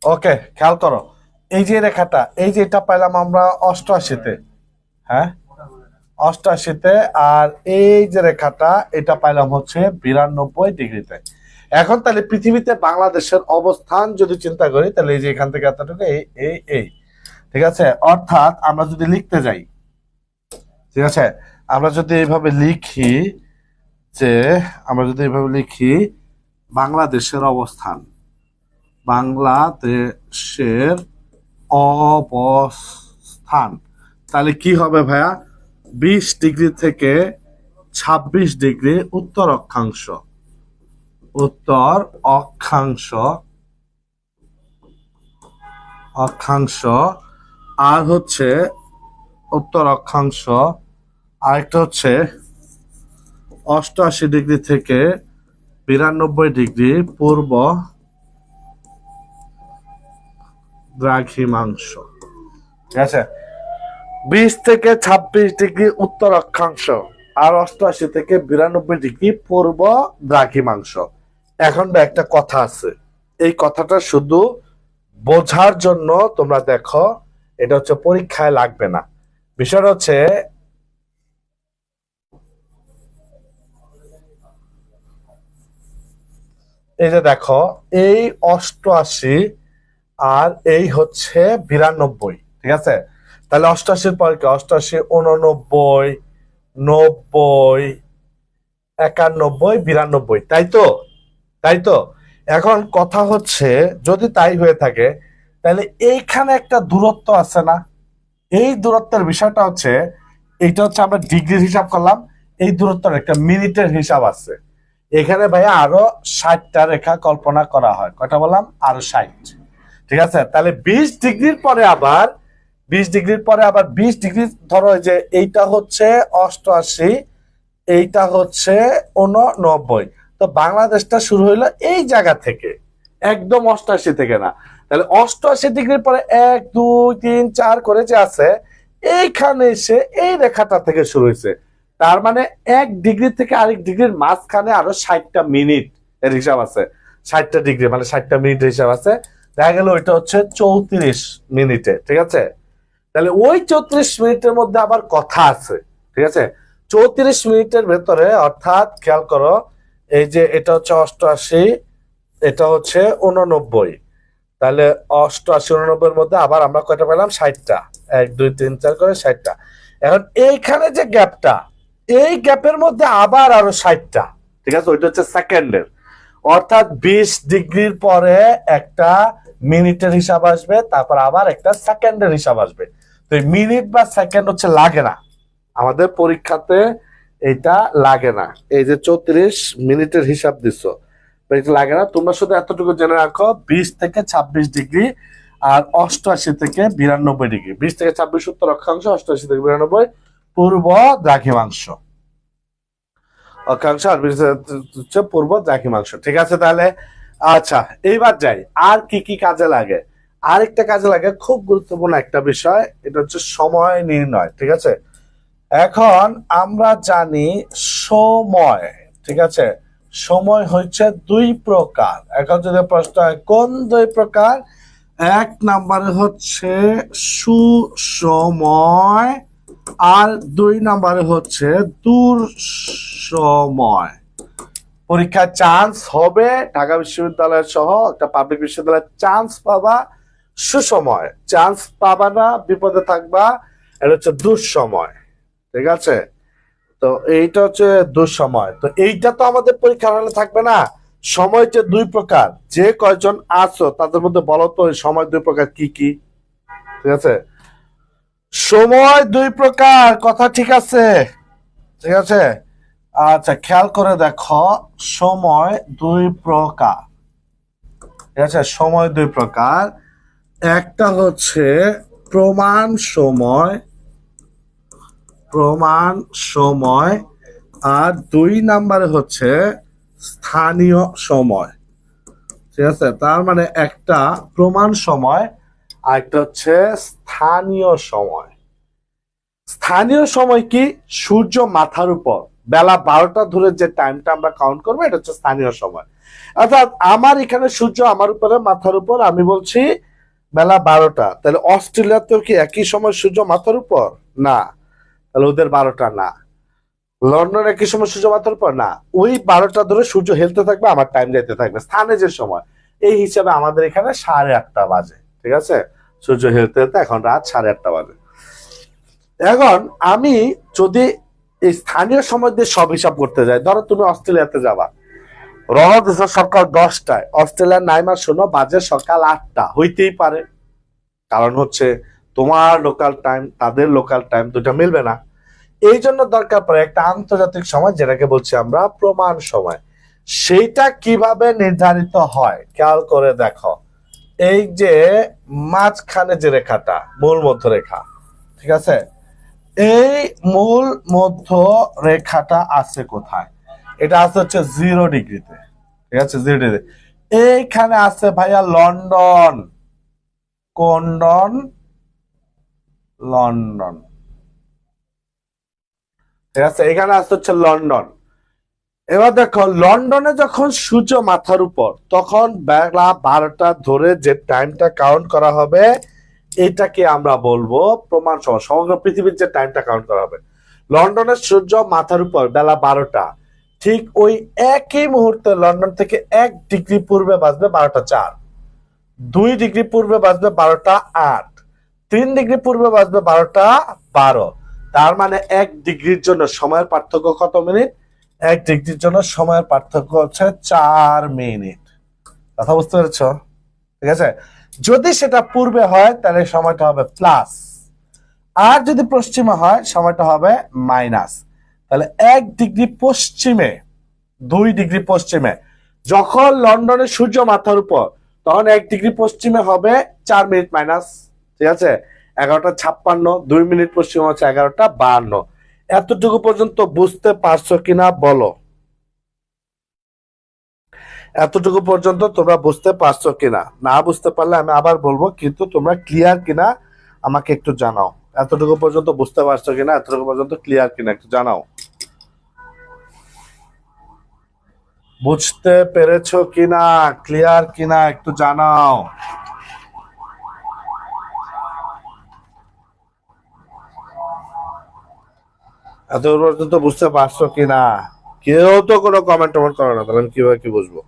ওকে, খেয়াল করো, এই যে রেখাটা, এই যে এটা পাইলাম আমরা 88-তে, হ্যাঁ 88-তে, আর এই যে রেখাটা এটা পাইলাম হচ্ছে 92 ডিগ্রিতে। এখন তাহলে পৃথিবীতে বাংলাদেশের অবস্থান যদি চিন্তা করি, তাহলে এই যে এখান থেকে এতটুকু, এই এই এই, ঠিক আছে। অর্থাৎ আমরা যদি লিখতে যাই, ঠিক আছে, আমরা যদি এইভাবে লিখি, যে আমরা যদি এইভাবে লিখি বাংলাদেশের অবস্থান, বাংলাদেশের অবস্থান, তাহলে কি হবে ভাইয়া, 20 ডিগ্রি থেকে 26 ডিগ্রি উত্তর অক্ষাংশ, উত্তর অক্ষাংশ, অক্ষাংশ। আর হচ্ছে উত্তর অক্ষাংশ, আরেকটা হচ্ছে 88 ডিগ্রি থেকে 92 ডিগ্রি পূর্ব দ্রাঘিমাংশ, ঠিক আছে। 20 থেকে 26 ডিগ্রি উত্তর অক্ষাংশ, আর 88 থেকে 92 ডিগ্রি পূর্ব দ্রাঘিমাংশ। এখন একটা কথা আছে, এই কথাটা শুধু বোঝার জন্য তোমরা দেখো, এটা হচ্ছে পরীক্ষায় লাগবে না। বিষয়টা হচ্ছে এই যে দেখো, এই 88 আর এই হচ্ছে 92, ঠিক আছে? তাহলে 88-র পরে কি? 88, 89, 90, 91, 92, তাই তো? তাই তো? এখন কথা হচ্ছে, যদি তাই হয়ে থাকে তাহলে এইখানে একটা দূরত্ব আছে না? এই দূরত্বের বিষয়টা হচ্ছে, এইটা হচ্ছে আমরা ডিগ্রির হিসাব করলাম, এই দূরত্বের একটা মিনিটের হিসাব আছে। এখানে ভাইয়া আরো 60টা রেখা কল্পনা করা হয়। কয়টা বললাম? আরো 60, ঠিক আছে? তাহলে 20 ডিগ্রির পরে আবার 20 ডিগ্রি, ধরো যে এইটা হচ্ছে 88, এইটা হচ্ছে 89। তো বাংলাদেশটা শুরু হইলো এই জায়গা থেকে, একদম 88 থেকে না। তাহলে 88 ডিগ্রির পরে 1 2 3 4 করে যে আছে, এইখানে এসে এই রেখাটা থেকে শুরু হয়েছে। তার মানে 1 ডিগ্রি থেকে আরেক ডিগ্রির মাঝখানে আরো 60টা মিনিট এর হিসাব আছে। 60টা ডিগ্রি মানে 60টা মিনিটের হিসাব আছে। দেখা গেল ওইটা হচ্ছে 34 মিনিটে, ঠিক আছে? তাহলে ওই 34 মিনিটের মধ্যে আবার কথা আছে, ঠিক আছে? 34 মিনিটের ভেতরে, অর্থাৎ খেয়াল করো, এই যে এটা হচ্ছে 88, এটা হচ্ছে 89, তাহলে 88 89 এর মধ্যে আবার আমরা কয়টা পেলাম? 60টা। 1 2 3 4 করে 60টা। এখন এইখানে যে গ্যাপটা, এই গ্যাপের মধ্যে আবার আরো 60টা, ঠিক আছে? ওইটা হচ্ছে সেকেন্ডের। অর্থাৎ 20 ডিগ্রির পরে একটা মিনিটের হিসাব আসবে, তারপর আবার একটা সেকেন্ডের হিসাব আসবে। তো এই মিনিট বা সেকেন্ড হচ্ছে লাগে না আমাদের পরীক্ষাতে, এটা লাগে না। এই যে 34 মিনিটের হিসাব দিচ্ছ, এটা লাগে না। তোমরা শুধু এতটুকু জেনে রাখো, 20 থেকে 26 ডিগ্রি আর 88 থেকে 92 ডিগ্রি। 20 থেকে 26 উত্তর অক্ষাংশ, 88 থেকে 92 পূর্ব দ্রাঘিমাংশ অক্ষাংশ, আর হচ্ছে পূর্ব দ্রাঘিমাংশ, ঠিক আছে? তাহলে আচ্ছা, এইবার যাই, আর কি কি কাজে লাগে? আরেকটা কাজে লাগে, খুব গুরুত্বপূর্ণ একটা বিষয়, এটা হচ্ছে সময় নির্ণয়, ঠিক আছে? এখন আমরা জানি সময়, ঠিক আছে? সময় হচ্ছে 2 প্রকার। এখন যদি প্রশ্ন হয় কোন 2 প্রকার, 1 নম্বরে হচ্ছে সুসময়, আর 2 নম্বরে হচ্ছে দুঃসময়। পরীক্ষার চান্স হবে, ঢাকা বিশ্ববিদ্যালয় সহ একটা পাবলিক বিশ্ববিদ্যালয়ের চান্স পাবা, সুসময়। চান্স পাবা না, বিপদে থাকবা, এটা হচ্ছে দুঃসময়, ঠিক আছে? তো এইটা হচ্ছে দুঃসময়। তো এইটা তো আমাদের পরীক্ষার হলে থাকবে না। সময় হচ্ছে 2 প্রকার। যে কয়জন আছো তাদের মধ্যে বলো তো এই সময় 2 প্রকার কি কি, ঠিক আছে? সময় 2 প্রকার, কথা ঠিক আছে? ঠিক আছে, আচ্ছা খেয়াল করে দেখো, সময় 2 প্রকার, ঠিক আছে? সময় 2 প্রকার। একটা হচ্ছে প্রমাণ সময়, প্রমাণ সময়, আর 2 নম্বরে হচ্ছে স্থানীয় সময়, ঠিক আছে? তার মানে একটা প্রমাণ সময় আর একটা হচ্ছে স্থানীয় সময়। স্থানীয় সময় কি? সূর্য মাথার উপর বেলা 12টা ধরে যে টাইমটা আমরা কাউন্ট করবো, এটা হচ্ছে স্থানীয় সময়। অর্থাৎ আমার এখানে সূর্য আমার উপরে, মাথার উপর, আমি বলছি বেলা 12টা। তাহলে অস্ট্রেলিয়াতেও কি একই সময় সূর্য মাথার উপর? না, তাহলে ওদের 12টা না। লন্ডন একই সময় সূর্য মাথার উপর? না। ওই 12টা ধরে সূর্য হেলতে থাকবে, আমার টাইম যাইতে থাকবে। স্থানে যে সময়, এই হিসাবে আমাদের এখানে 8:30 বাজে, ঠিক আছে? সূর্য হেলতে হেলতে এখন রাত 8:30 বাজে। এখন আমি যদি এই স্থানীয় সময় দিয়ে সব হিসাব করতে যাই, ধরো তুমি অস্ট্রেলিয়াতে যাবা, রওনা দিছো সকাল 10টায়, অস্ট্রেলিয়ার নাইমার শোনো বাজে সকাল 8টা, হইতেই পারে। কারণ হচ্ছে তোমার লোকাল টাইম তাদের লোকাল টাইম দুটা মিলবে না। এই জন্য দরকার পড়ে একটা আন্তর্জাতিক সময়, যেটাকে বলছি আমরা প্রমাণ সময়। সেইটা কিভাবে নির্ধারিত হয় খেয়াল করে দেখো, এই যে মাঝখানে যে রেখাটা, মূল মধ্য রেখা, ঠিক আছে? এই মূল মধ্য রেখাটা আছে কোথায়? এটা আছে হচ্ছে 0 ডিগ্রিতে, ঠিক আছে? 0 ডিগ্রি। এইখানে আছে ভাইয়া লন্ডন, কোন্ডন, লন্ডন, ঠিক আছে? এখানে আছে হচ্ছে লন্ডন। এবার দেখো, লন্ডনে যখন সূর্য মাথার উপর, তখন বেলা 12টা ধরে যে টাইমটা কাউন্ট করা হবে, এটাকে আমরা বলবো প্রমাণ সময়। সমগ্র পৃথিবীর যে টাইমটা কাউন্ট করা হবে, লন্ডনের সূর্য মাথার উপর বেলা 12টা, ঠিক ওই একই মুহূর্তে লন্ডন থেকে 1 ডিগ্রি পূর্বে বাজবে 12টা 4, 2 ডিগ্রি পূর্বে বাজবে 12টা 8, 3 ডিগ্রি পূর্বে বাজবে 12টা 12। তার মানে 1 ডিগ্রির জন্য সময়ের পার্থক্য কত মিনিট? 1 ডিগ্রির জন্য সময়ের পার্থক্য হচ্ছে 4 মিনিট। কথা বুঝতে পেরেছ? ঠিক আছে, যদি সেটা পূর্বে হয় তাহলে সময়টা হবে প্লাস, আর যদি পশ্চিমে হয় সময়টা হবে মাইনাস। তাহলে 1 ডিগ্রি পশ্চিমে, 2 ডিগ্রি পশ্চিমে, যখন লন্ডনের সূর্য মাথার উপর, তখন 1 ডিগ্রি পশ্চিমে হবে 4 মিনিট মাইনাস। ঠিক আছে, 11টা 56, 2 মিনিট পশ্চিমে হচ্ছে 11টা 52। এতটুকু পর্যন্ত বুঝতে পারছো কিনা বলো? এতটুকু পর্যন্ত তোমরা বুঝতে পারছো কিনা? না বুঝতে পারলে আমি আবার বলবো, কিন্তু তোমরা ক্লিয়ার কিনা আমাকে একটু জানাও। এতটুকু পর্যন্ত বুঝতে পারছো কিনা, এতটুকু পর্যন্ত ক্লিয়ার কিনা একটু জানাও। বুঝতে পেরেছো কিনা, ক্লিয়ার কিনা একটু জানাও। এতটুকু পর্যন্ত বুঝতে পারছো কিনা? কেউ তো কোনো কমেন্ট টমেন্ট করে না, তাহলে আমি কিভাবে কি বুঝবো?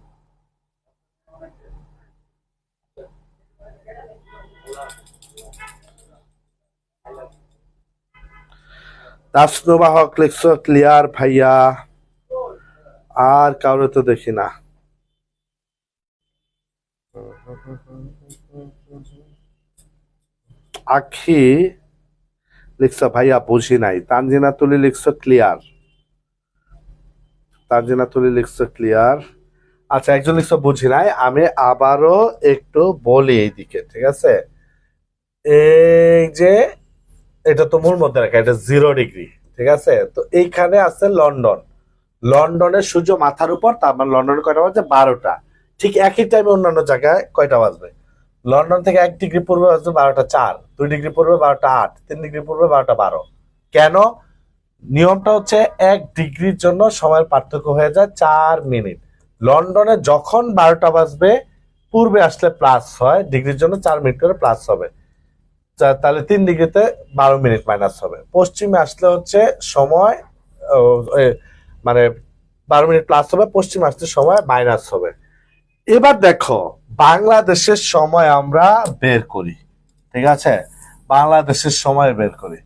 তাসনুবাহক লিখছো ক্লিয়ার ভাইয়া, আর কাউরে তো দেখি না। আখি লিখছো ভাইয়া বুঝি নাই। তানজিনা তুলি লিখছো ক্লিয়ার, তানজিনা তুলি লিখছো ক্লিয়ার। আচ্ছা, একজন লিখছো বুঝি নাই, আমি আবারও একটু বলি এইদিকে। ঠিক আছে, এই যে এটা তো মূল মধ্যে রাখা, এটা 0 ডিগ্রি। ঠিক আছে, তো এইখানে আছে লন্ডন, লন্ডনের সূর্য মাথার উপর, তার মানে লন্ডনে কয়টা বাজে? 12টা। ঠিক একই টাইমে অন্যান্য জায়গায় কয়টা বাজবে? লন্ডন থেকে 1 ডিগ্রি পূর্বে বাজবে 12টা 4, 2 ডিগ্রি পূর্বে 12টা 8, 3 ডিগ্রি পূর্বে 12টা 12। কেন? নিয়মটা হচ্ছে 1 ডিগ্রির জন্য সময়ের পার্থক্য হয়ে যায় 4 মিনিট। লন্ডনে যখন 12টা বাজবে পূর্বে আসলে প্লাস হয়, ডিগ্রির জন্য 4 মিনিট করে প্লাস হবে। তাহলে 3 ডিগ্রিতে 12 মিনিট মাইনাস হবে। পশ্চিমে আসলে হচ্ছে সময় মানে 12 মিনিট প্লাস হবে, পশ্চিমে আসলে সময় মাইনাস হবে। এবার দেখো, বাংলাদেশের সময় আমরা বের করি। ঠিক আছে, বাংলাদেশের সময় বের করি।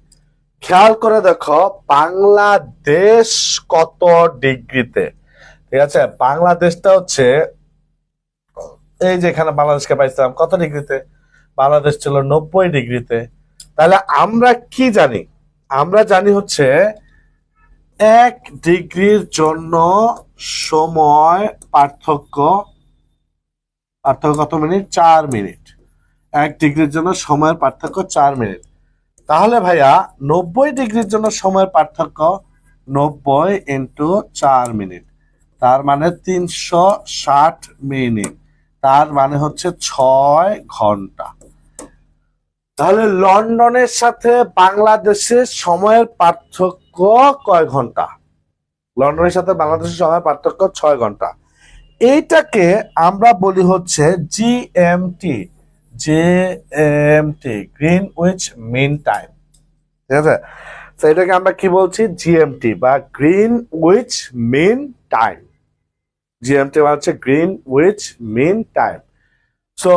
খেয়াল করে দেখো বাংলাদেশ কত ডিগ্রিতে। ঠিক আছে, বাংলাদেশটা হচ্ছে এই যে এখানে বাংলাদেশকে পাইছিলাম কত ডিগ্রিতে? বাংলাদেশ ছিল 90 ডিগ্রিতে। তাহলে আমরা কি জানি? আমরা জানি হচ্ছে 1 ডিগ্রির জন্য সময় পার্থক্য, পার্থক্য কত মিনিট? 4 মিনিট। 1 ডিগ্রির জন্য সময়ের পার্থক্য 4 মিনিট। তাহলে ভাইয়া 90 ডিগ্রির জন্য সময়ের পার্থক্য 90 × 4 মিনিট, তার মানে 360 মিনিট, তার মানে হচ্ছে 6 ঘন্টা। তাহলে লন্ডনের সাথে বাংলাদেশের সময়ের পার্থক্য কয় ঘন্টা? লন্ডনের সাথে বাংলাদেশের সময়ের পার্থক্য 6 ঘন্টা। এইটাকে আমরা বলি হচ্ছে GMT, GMT, Greenwich mean time. ঠিক আছে, তো এটাকে আমরা কি বলছি? জিএমটি বা গ্রিনউইচ মিন টাইম। জিএমটি মানে হচ্ছে গ্রিনউইচ মিন টাইম। সো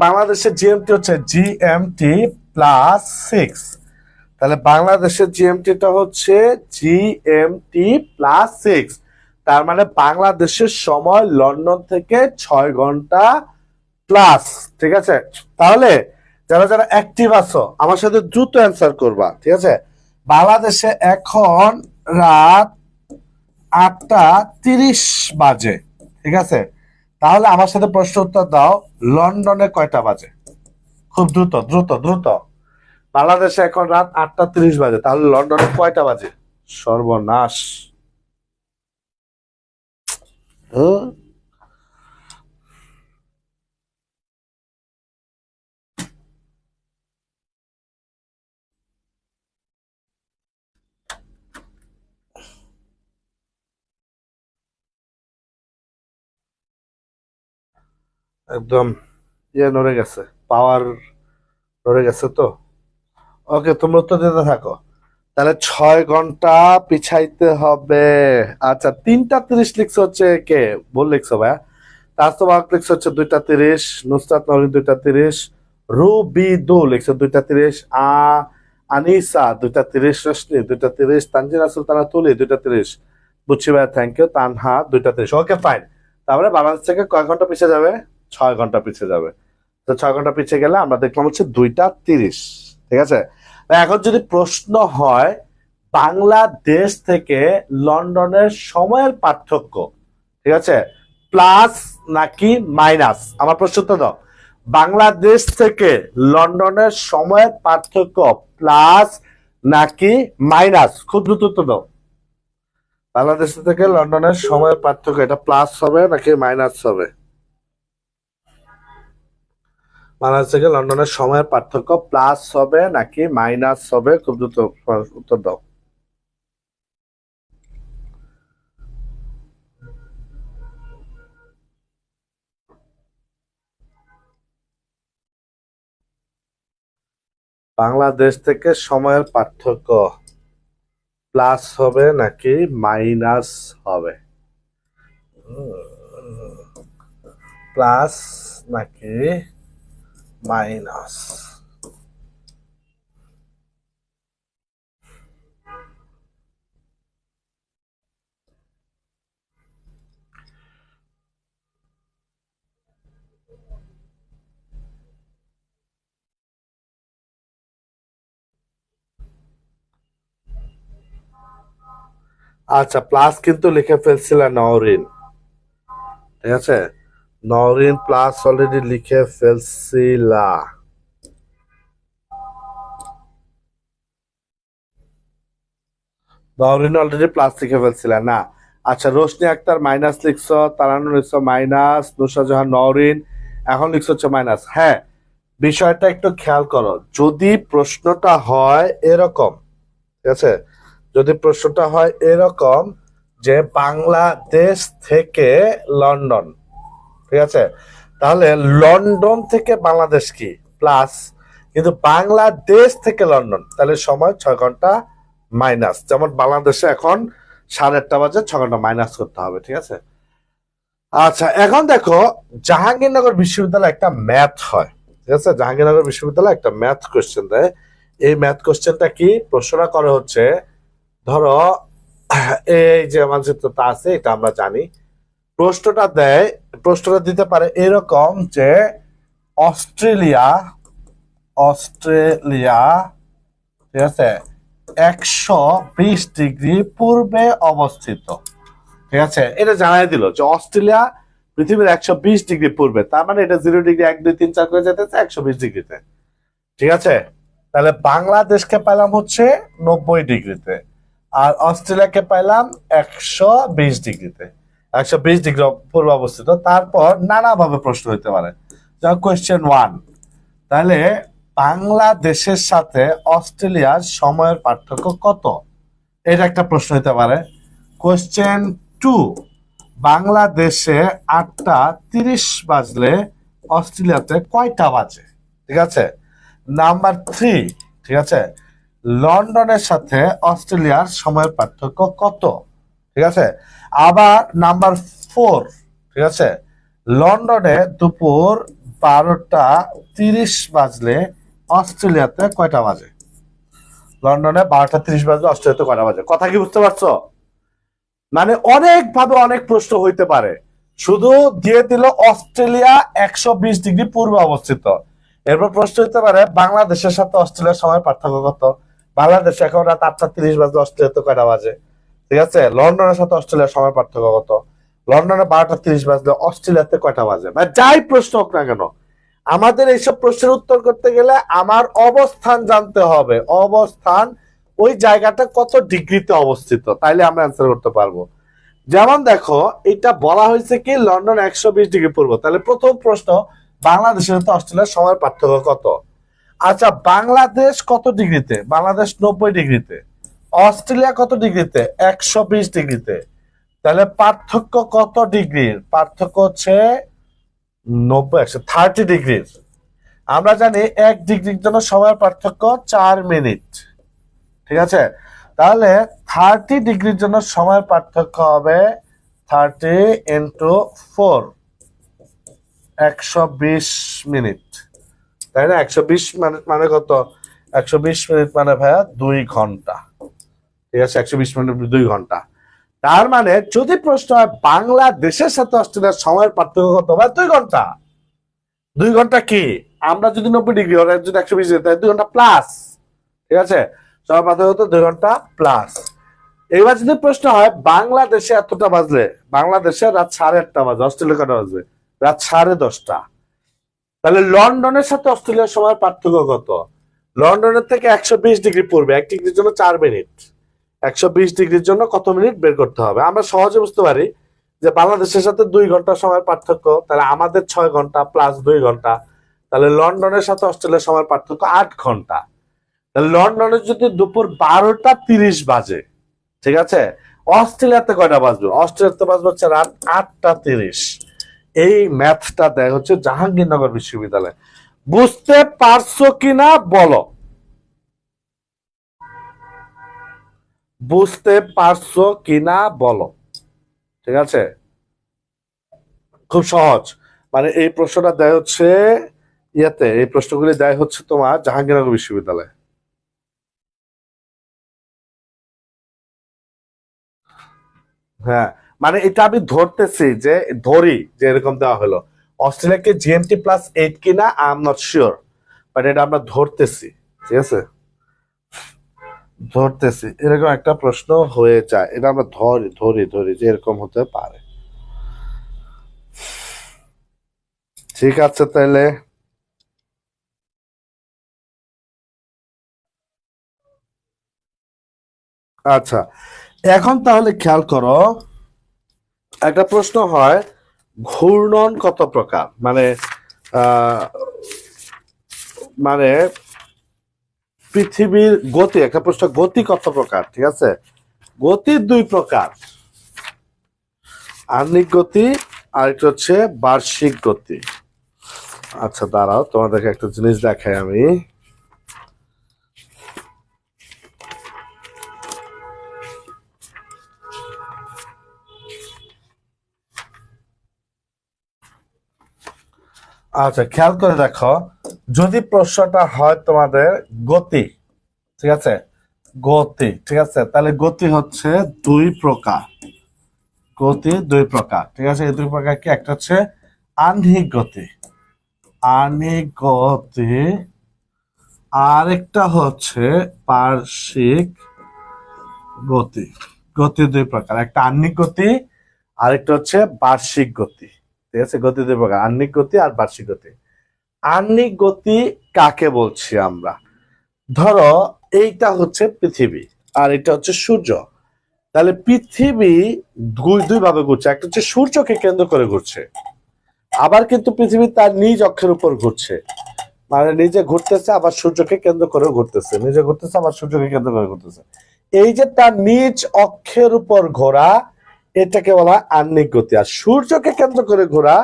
বাংলাদেশের জিএমটি হচ্ছে জিএমটি +6। তাহলে বাংলাদেশের জিএমটিটা হচ্ছে জিএমটি +6। তার মানে বাংলাদেশের সময় লন্ডন থেকে 6 ঘন্টা প্লাস। ঠিক আছে, তাহলে যারা যারা অ্যাক্টিভ আছো আমার সাথে দ্রুত অ্যান্সার করবা। ঠিক আছে, বাংলাদেশে এখন রাত 8টা 30 বাজে। ঠিক আছে, তাহলে আমার সাথে প্রশ্ন উত্তর দাও, লন্ডনে কয়টা বাজে? খুব দ্রুত দ্রুত দ্রুত। বাংলাদেশে এখন রাত 8টা 30 বাজে, তাহলে লন্ডনে কয়টা বাজে? সর্বনাশ। হুম? একদম নড়ে গেছে, পাওয়ার নড়ে গেছে তো। ওকে, তোমরা উত্তর দিতে থাকো। তাহলে 6 ঘন্টা পিছাইতে হবে। আচ্ছা 3টা 30 লিখছে হচ্ছে কে, ভুল লিখছো ভাইয়া। তাসবাক লিখছে হচ্ছে 2টা 30, নুসরাত নরিন 2টা 30, রুবিদু লিখছে 2টা 30, আনিসা 2টা 30, রশনি 2টা 30, তানজিনা সুলতানা তুলি 2টা 30। বুঝছি ভাইয়া, থ্যাংক ইউ। তানহা 2টা 30। Okay fine. তারপরে বাংলাদেশ থেকে কয় ঘন্টা পিছিয়ে যাবে? 6 ঘন্টা পিছিয়ে যাবে। তো 6 ঘন্টা পিছিয়ে গেলে আমরা দেখলাম হচ্ছে 2টা 30। ঠিক আছে। এখন যদি প্রশ্ন হয় বাংলাদেশ থেকে লন্ডনের সময়ের পার্থক্য, ঠিক আছে, প্লাস নাকি মাইনাস, আমার প্রশ্ন তো দাও। বাংলাদেশ থেকে লন্ডনের সময়ের পার্থক্য প্লাস নাকি মাইনাস, খুব দ্রুত উত্তর দাও। বাংলাদেশ থেকে লন্ডনের সময়ের পার্থক্য এটা প্লাস হবে নাকি মাইনাস হবে? বাংলাদেশ থেকে লন্ডনের সময়ের পার্থক্য প্লাস হবে নাকি মাইনাস হবে, খুব দ্রুত উত্তর দাও। বাংলাদেশ থেকে সময়ের পার্থক্য প্লাস হবে নাকি মাইনাস হবে? প্লাস নাকি মাইনাস? আচ্ছা প্লাস কিন্তু লিখে ফেলছিলেন নওরিন, ঠিক আছে, নওরিন প্লাস অলরেডি লিখে ফেলছিলা। নওরিন অলরেডি প্লাস লিখে ফেলছিলা না। আচ্ছা রোশনি আক্তার মাইনাস লিখছো, তারানুর লিখছো মাইনাস, নুসরাত জাহান নওরিন এখন লিখছো হচ্ছে মাইনাস। হ্যাঁ, বিষয়টা একটু খেয়াল করো। যদি প্রশ্নটা হয় এরকম, ঠিক আছে, যদি প্রশ্নটা হয় এরকম যে বাংলাদেশ থেকে লন্ডন, ঠিক আছে, তাহলে লন্ডন থেকে বাংলাদেশ কি প্লাস, কিন্তু বাংলাদেশ থেকে লন্ডন তাহলে সময় 6 ঘন্টা মাইনাস। যেমন বাংলাদেশে এখন 8:30 বাজে, 6 ঘন্টা মাইনাস করতে হবে, ঠিক আছে। আচ্ছা এখন দেখো, জাহাঙ্গীরনগর বিশ্ববিদ্যালয়ে একটা ম্যাথ হয়, ঠিক আছে, জাহাঙ্গীরনগর বিশ্ববিদ্যালয়ে একটা ম্যাথ কোশ্চেন দেয়। এই ম্যাথ কোশ্চেনটা কি, প্রশ্নটা করে হচ্ছে, ধরো এই যে মানচিত্রটা আছে এটা আমরা জানি, প্রশ্নটা দেয়, প্রশ্নটা দিতে পারে এরকম যে অস্ট্রেলিয়া, অস্ট্রেলিয়া, ঠিক আছে, 120 ডিগ্রি পূর্বে অবস্থিত, ঠিক আছে, এটা জানাই দিল যে অস্ট্রেলিয়া পৃথিবীর 120 ডিগ্রি পূর্বে, তার মানে এটা 0 ডিগ্রি 1 2 3 4 করে যেতেছে 120 ডিগ্রিতে, ঠিক আছে। তাহলে বাংলাদেশকে পেলাম হচ্ছে 90 ডিগ্রিতে, আর অস্ট্রেলিয়াকে পাইলাম 120 ডিগ্রিতে, 120 ডিগ্রি পূর্বে অবস্থিত। তারপর নানাভাবে প্রশ্ন হইতে পারে, যেমন কোয়েশ্চেন 1, তাহলে বাংলাদেশের সাথে অস্ট্রেলিয়ার সময়ের পার্থক্য কত, এটা একটা প্রশ্ন হইতে পারে। কোয়েশ্চেন 2, বাংলাদেশে 8:30 বাজলে অস্ট্রেলিয়াতে কয়টা বাজে, ঠিক আছে। নাম্বার 3, ঠিক আছে, লন্ডনের সাথে অস্ট্রেলিয়ার সময়ের পার্থক্য কত, ঠিক আছে। আবার নাম্বার 4, ঠিক আছে, লন্ডনে দুপুর 12:30 বাজলে অস্ট্রেলিয়াতে কয়টা বাজে, লন্ডনে 12:30 বাজলে অস্ট্রেলিয়াতে কয়টা বাজে। কথা কি বুঝতে পারছো? মানে অনেক ভাবে অনেক প্রশ্ন হইতে পারে। শুধু দিয়ে দিল অস্ট্রেলিয়া 120 ডিগ্রি পূর্বে অবস্থিত, এরপর প্রশ্ন হইতে পারে বাংলাদেশের সাথে অস্ট্রেলিয়ার সময় পার্থক্য কত, বাংলাদেশে এখন রাত 8:30 বাজলে অস্ট্রেলিয়াতে কয়টা বাজে, ঠিক আছে। লন্ডনের সাথে অস্ট্রেলিয়ার সময় পার্থক্য কত, লন্ডনে 12:30 বাজলে অস্ট্রেলিয়াতে কয়টা বাজে। মানে যাই প্রশ্ন হোক না কেন, আমাদের এইসব প্রশ্নের উত্তর করতে গেলে আমার অবস্থান জানতে হবে, অবস্থান, ওই জায়গাটা কত ডিগ্রিতে অবস্থিত, তাইলে আমরা অ্যান্সার করতে পারবো। যেমন দেখো এটা বলা হয়েছে কি লন্ডন 120 ডিগ্রি পূর্ব, তাহলে প্রথম প্রশ্ন বাংলাদেশের সাথে অস্ট্রেলিয়ার সময়ের পার্থক্য কত। আচ্ছা বাংলাদেশ কত ডিগ্রিতে, বাংলাদেশ 90 ডিগ্রিতে, অস্ট্রেলিয়া কত ডিগ্রিতে, 120 ডিগ্রিতে, তাহলে পার্থক্য কত ডিগ্রির, পার্থক্য হচ্ছে 30 ডিগ্রির। আমরা জানি 1 ডিগ্রির জন্য সময়ের পার্থক্য 4 মিনিট, ঠিক আছে, তাহলে 30 ডিগ্রির জন্য সময়ের পার্থক্য হবে 30 × 4, 120 মিনিট, তাই না? 120 মিনিট মানে কত? 120 মিনিট মানে ভাইয়া 2 ঘন্টা। ঠিক আছে, 120 মিনিট 2 ঘন্টা। তার মানে যদি প্রশ্ন হয় বাংলাদেশের সাথে অস্ট্রেলিয়ার সময়ের পার্থক্য কত, ভাই 2 ঘন্টা। 2 ঘন্টা কি, আমরা যদি 90 ডিগ্রি, ওরা যদি 120 ডিগ্রি, তাই 2 ঘন্টা প্লাস। ঠিক আছে, সময় পার্থক্য হতো 2 ঘন্টা প্লাস। এবার যদি প্রশ্ন হয় বাংলাদেশে এতটা বাজলে, বাংলাদেশে রাত 8:30 বাজে, অস্ট্রেলিয়া কটা বাজবে? রাত 10:30। তাহলে লন্ডনের সাথে অস্ট্রেলিয়ার সময়ের পার্থক্য কত? লন্ডনের থেকে 120 ডিগ্রি পূর্বে, 1 ডিগ্রির জন্য 4 মিনিট। 120 ডিগ্রির জন্য কত মিনিট বের করতে হবে? আমরা সহজে বুঝতে পারি যে বাংলাদেশের সাথে 2 ঘন্টা সময়ের পার্থক্য, তাহলে আমাদের 6 ঘন্টা প্লাস 2 ঘন্টা, তাহলে লন্ডনের সাথে অস্ট্রেলিয়ার সময়ের পার্থক্য 8 ঘন্টা। তাহলে লন্ডনে যদি দুপুর 12:30 বাজে, ঠিক আছে, অস্ট্রেলিয়াতে কয়টা বাজবে? অস্ট্রেলিয়াতে বাজবে হচ্ছে রাত 8:30। এই ম্যাথটা দেয় হচ্ছে জাহাঙ্গীরনগর বিশ্ববিদ্যালয়। বুঝতে পারছো কিনা বলো? বুঝতে পারছো কিনা বলো? ঠিক আছে, খুব সহজ। মানে এই প্রশ্নটা দেয় হচ্ছে ইয়েতে, এই প্রশ্নগুলি দেয় হচ্ছে তোমার জাহাঙ্গীরনগর বিশ্ববিদ্যালয়। হ্যাঁ, মানে এটা আমি ধরতেছি যে, ধরি যে এরকম দেওয়া হলো। অস্ট্রেলিয়াকে GMT+8 কিনা I am not sure, but এটা আমরা ধরতেছি। ঠিক আছে, ধরতেছি এরকম একটা প্রশ্ন হয়ে যায়, এটা আমরা ধরি ধরি ধরি যে এরকম হতে পারে। ঠিক আছে, তাহলে আচ্ছা, এখন তাহলে খেয়াল করো, একটা প্রশ্ন হয় ঘূর্ণন কত প্রকার, মানে আহ মানে পৃথিবীর গতি, একটা প্রশ্ন গতি কত প্রকার। ঠিক আছে, গতি 2 প্রকার, আহ্নিক গতি আর একটা হচ্ছে বার্ষিক গতি। আচ্ছা দাঁড়াও, তোমাদেরকে একটা জিনিস দেখাই আমি। আচ্ছা খেয়াল করে দেখো, যদি প্রশ্নটা হয় তোমাদের গতি, ঠিক আছে, গতি, ঠিক আছে, তাহলে গতি হচ্ছে 2 প্রকার। গতি 2 প্রকার, ঠিক আছে। এই 2 প্রকার কি? একটা হচ্ছে আহ্নিক গতি, আহ্নিক গতি, আরেকটা হচ্ছে বার্ষিক গতি। গতি 2 প্রকার, একটা আহ্নিক গতি, আরেকটা হচ্ছে বার্ষিক গতি। ঠিক আছে, গতি 2 প্রকার, আহ্নিক গতি আর বার্ষিক গতি। আহ্নিক গতি কাকে বলছি আমরা? ধরো এইটা হচ্ছে পৃথিবী আর এটা হচ্ছে সূর্য। তাহলে পৃথিবী দুই ভাবে ঘুরছে, একটা হচ্ছে সূর্যকে কেন্দ্র করে ঘুরছে, আবার কিন্তু পৃথিবী তার নিজ অক্ষের উপর ঘুরছে, মানে নিজে ঘুরতেছে আবার সূর্যকে কেন্দ্র করে ঘুরতেছে, নিজে ঘুরতেছে আবার সূর্যকে কেন্দ্র করে ঘুরতেছে। এই যে তার নিজ অক্ষের উপর ঘোরা, এটাকে বলা হয় আহ্নিক গতি, আর সূর্যকে কেন্দ্র করে ঘোরা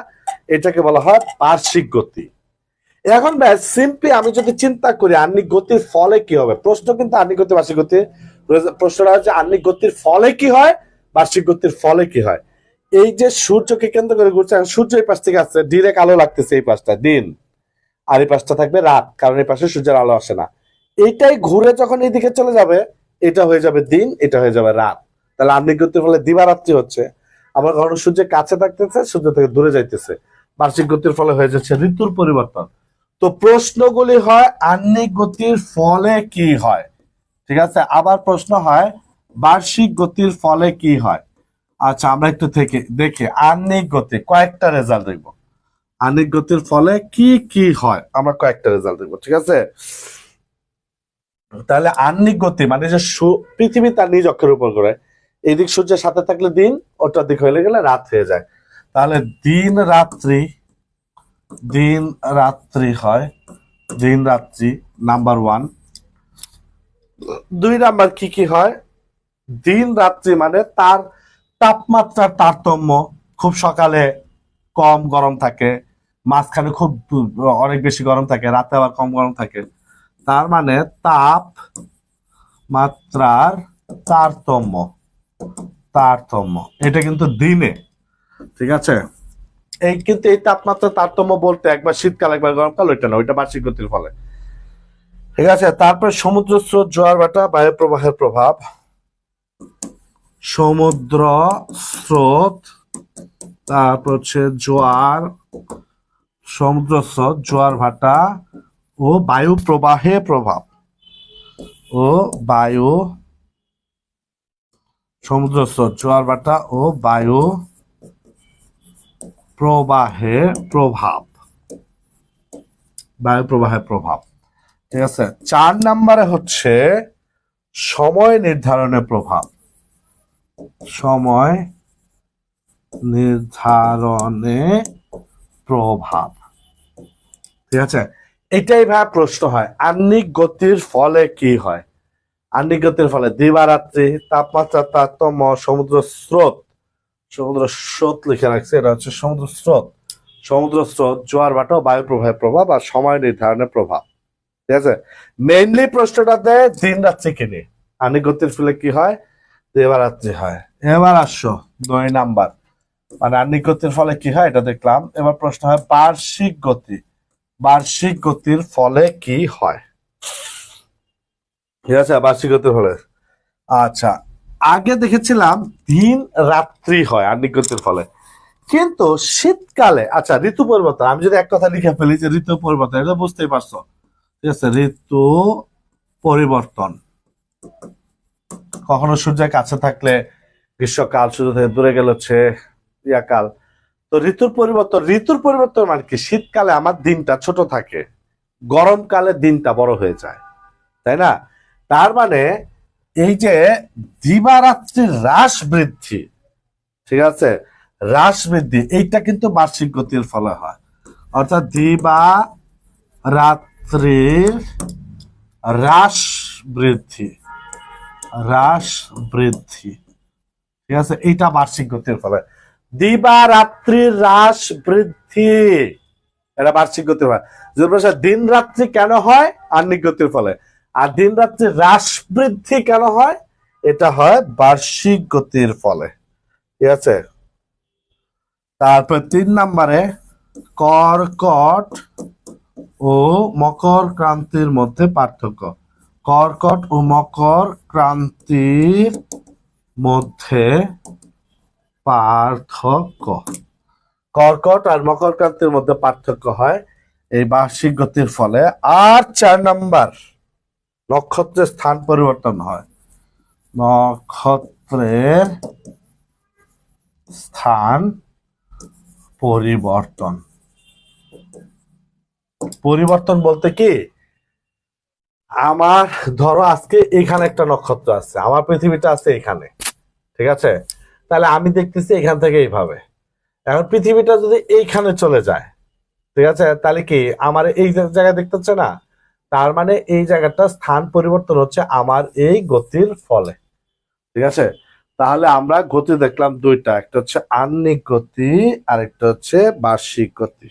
এটাকে বলা হয় বার্ষিক গতি। এখন ব্যাস সিম্পলি আমি যদি চিন্তা করি আহ্নিক গতির ফলে কি হবে, প্রশ্ন কিন্তু আহ্নিক গতি বার্ষিক গতি, প্রশ্নটা হচ্ছে আহ্নিক গতির ফলে কি হয়, বার্ষিক গতির ফলে কি হয়। এই যে সূর্যকে কেন্দ্র করে ঘুরছে, সূর্য এই পাশ থেকে আসছে, ডিরেক্ট আলো লাগতেছে এই পাশটা দিন, আর এই পাশটা থাকবে রাত, কারণ এই পাশে সূর্যের আলো আসে না। এইটাই ঘুরে যখন এইদিকে চলে যাবে, এটা হয়ে যাবে দিন, এটা হয়ে যাবে রাত। তাহলে আহ্নিক গতির ফলে দিবারাত্রি হচ্ছে। আবার কখনো সূর্যের কাছে থাকতেছে, সূর্য থেকে দূরে যাইতেছে। বার্ষিক গতির ফলে হয়ে যাচ্ছে ঋতুর পরিবর্তন। তো প্রশ্নগুলি হয় আহ্নিক গতির ফলে কি হয়, ঠিক আছে, আবার প্রশ্ন হয় বার্ষিক গতির ফলে কি হয়। আচ্ছা আমরা একটু থেকে দেখি আহ্নিক গতি কয়েকটা রেজাল্ট দেখবো, আহ্নিক গতির ফলে কি কি হয় আমরা কয়েকটা রেজাল্ট দেখবো। ঠিক আছে, তাহলে আহ্নিক গতি মানে যে পৃথিবী তার নিজ অক্ষের উপর ঘোরে, এইদিক সূর্যের সাথে থাকলে দিন, ওটার দিক হয়ে গেলে রাত হয়ে যায়। তাহলে দিন রাত্রি, দিন রাত্রি হয়, দিন রাত্রি নাম্বার 1। 2 নাম্বার কি কি হয়? দিন রাত্রি মানে তার তাপমাত্রার তারতম্য, খুব সকালে কম গরম থাকে, মাঝখানে খুব অনেক বেশি গরম থাকে, রাতে আবার কম গরম থাকে। তার মানে তাপ মাত্রার তারতম্য, তারতম্য এটা কিন্তু দিনে, ঠিক আছে। এই কিন্তু এই তাপমাত্রা তারতম্য বলতে একবার শীতকাল একবার গরমকাল, ওইটা না, ওইটা বার্ষিক গতির ফলে, ঠিক আছে। তারপর সমুদ্র স্রোত, জোয়ার ভাটা, বায়ু প্রবাহের প্রভাব। সমুদ্র স্রোত, তারপর হচ্ছে জোয়ার, সমুদ্র স্রোত, জোয়ার ভাটা ও বায়ু প্রবাহে প্রভাব, ও বায়ু, সমুদ্র স্রোত, জোয়ার ভাটা ও বায়ু প্রবাহে প্রভাব, বায়ু প্রবাহের প্রভাব, ঠিক আছে। 4 নম্বরে হচ্ছে সময় নির্ধারণের প্রভাব, সময় নির্ধারণে প্রভাব, ঠিক আছে। এটাই ভাই প্রশ্ন হয়, আহ্নিক গতির ফলে কি হয়। আহ্নিক গতির ফলে দিবারাত্রি, তাপমাত্রা তারতম্য, সমুদ্র স্রোত, সমুদ্র স্রোত লিখে রাখছে, এটা হচ্ছে সমুদ্র স্রোত, সমুদ্র স্রোত, জোয়ার ভাটা, বায়ু প্রবাহের প্রভাব আর সময় নির্ধারণের প্রভাব, ঠিক আছে। মেইনলি প্রশ্নটাতে দিন রাত্রি কিনে আহ্নিক গতির ফলে কি হয়, দিবারাত্রি হয়। এবার আসো 2 নাম্বার, মানে আহ্নিক গতির ফলে কি হয় এটা দেখলাম। এবার প্রশ্ন হয় বার্ষিক গতি, বার্ষিক গতির ফলে কি হয়, ঠিক আছে। বার্ষিক গতির ফলে, আচ্ছা, আগে দেখেছিলাম দিন রাত্রি হয় আহ্নিক গতির ফলে, কিন্তু শীতকালে, আচ্ছা ঋতু পরিবর্তন, আমি যদি এক কথা লিখে ফেলি যে ঋতু পরিবর্তন, এটা বুঝতেই পারছো, ঠিক আছে। ঋতু পরিবর্তন, কখনো সূর্যের কাছে থাকলে গ্রীষ্মকাল, সূর্য থেকে দূরে গেলে হচ্ছে ইয়াকাল। তো ঋতুর পরিবর্তন, ঋতুর পরিবর্তন মানে কি, শীতকালে আমার দিনটা ছোট থাকে, গরমকালে দিনটা বড় হয়ে যায়, তাই না। তার মানে এই যে দিবারাত্রির হ্রাস বৃদ্ধি, ঠিক আছে, হ্রাস বৃদ্ধি, এইটা কিন্তু বার্ষিক গতির ফলে হয়। অর্থাৎ দিবা রাত্রির হ্রাস বৃদ্ধি, হ্রাস বৃদ্ধি, ঠিক আছে, এইটা বার্ষিক গতির ফলে। দিবা রাত্রির হ্রাস বৃদ্ধি, এটা বার্ষিক গতির ফলে। দিন রাত্রি কেন হয়, আহ্নিক গতির ফলে। আর দিন রাত্রি হ্রাস বৃদ্ধি কেন হয়, এটা হয় বার্ষিক গতির ফলে, ঠিক আছে। তারপর 3 নম্বরে কর্কট ও মকর ক্রান্তির মধ্যে পার্থক্য, কর্কট ও মকর ক্রান্তির মধ্যে পার্থক্য, কর্কট আর মকর ক্রান্তির মধ্যে পার্থক্য হয় এই বার্ষিক গতির ফলে। আর 4 নাম্বার, নক্ষত্রের স্থান পরিবর্তন হয়, নক্ষত্রের স্থান পরিবর্তন, পরিবর্তন বলতে কি, আমার ধরো আজকে এখানে একটা নক্ষত্র আছে, আমার পৃথিবীটা আছে এখানে, ঠিক আছে। তাহলে আমি দেখতেছি এখান থেকে এইভাবে, এখন পৃথিবীটা যদি এইখানে চলে যায়, ঠিক আছে, তাহলে কি আমার এই জায়গায় দেখতে হচ্ছে না, তার মানে এই জায়গাটা স্থান পরিবর্তন হচ্ছে আমার এই গতির ফলে, ঠিক আছে। তাহলে আমরা গতি দেখলাম দুইটা, একটা হচ্ছে আহ্নিক গতি আর একটা হচ্ছে বার্ষিক গতি।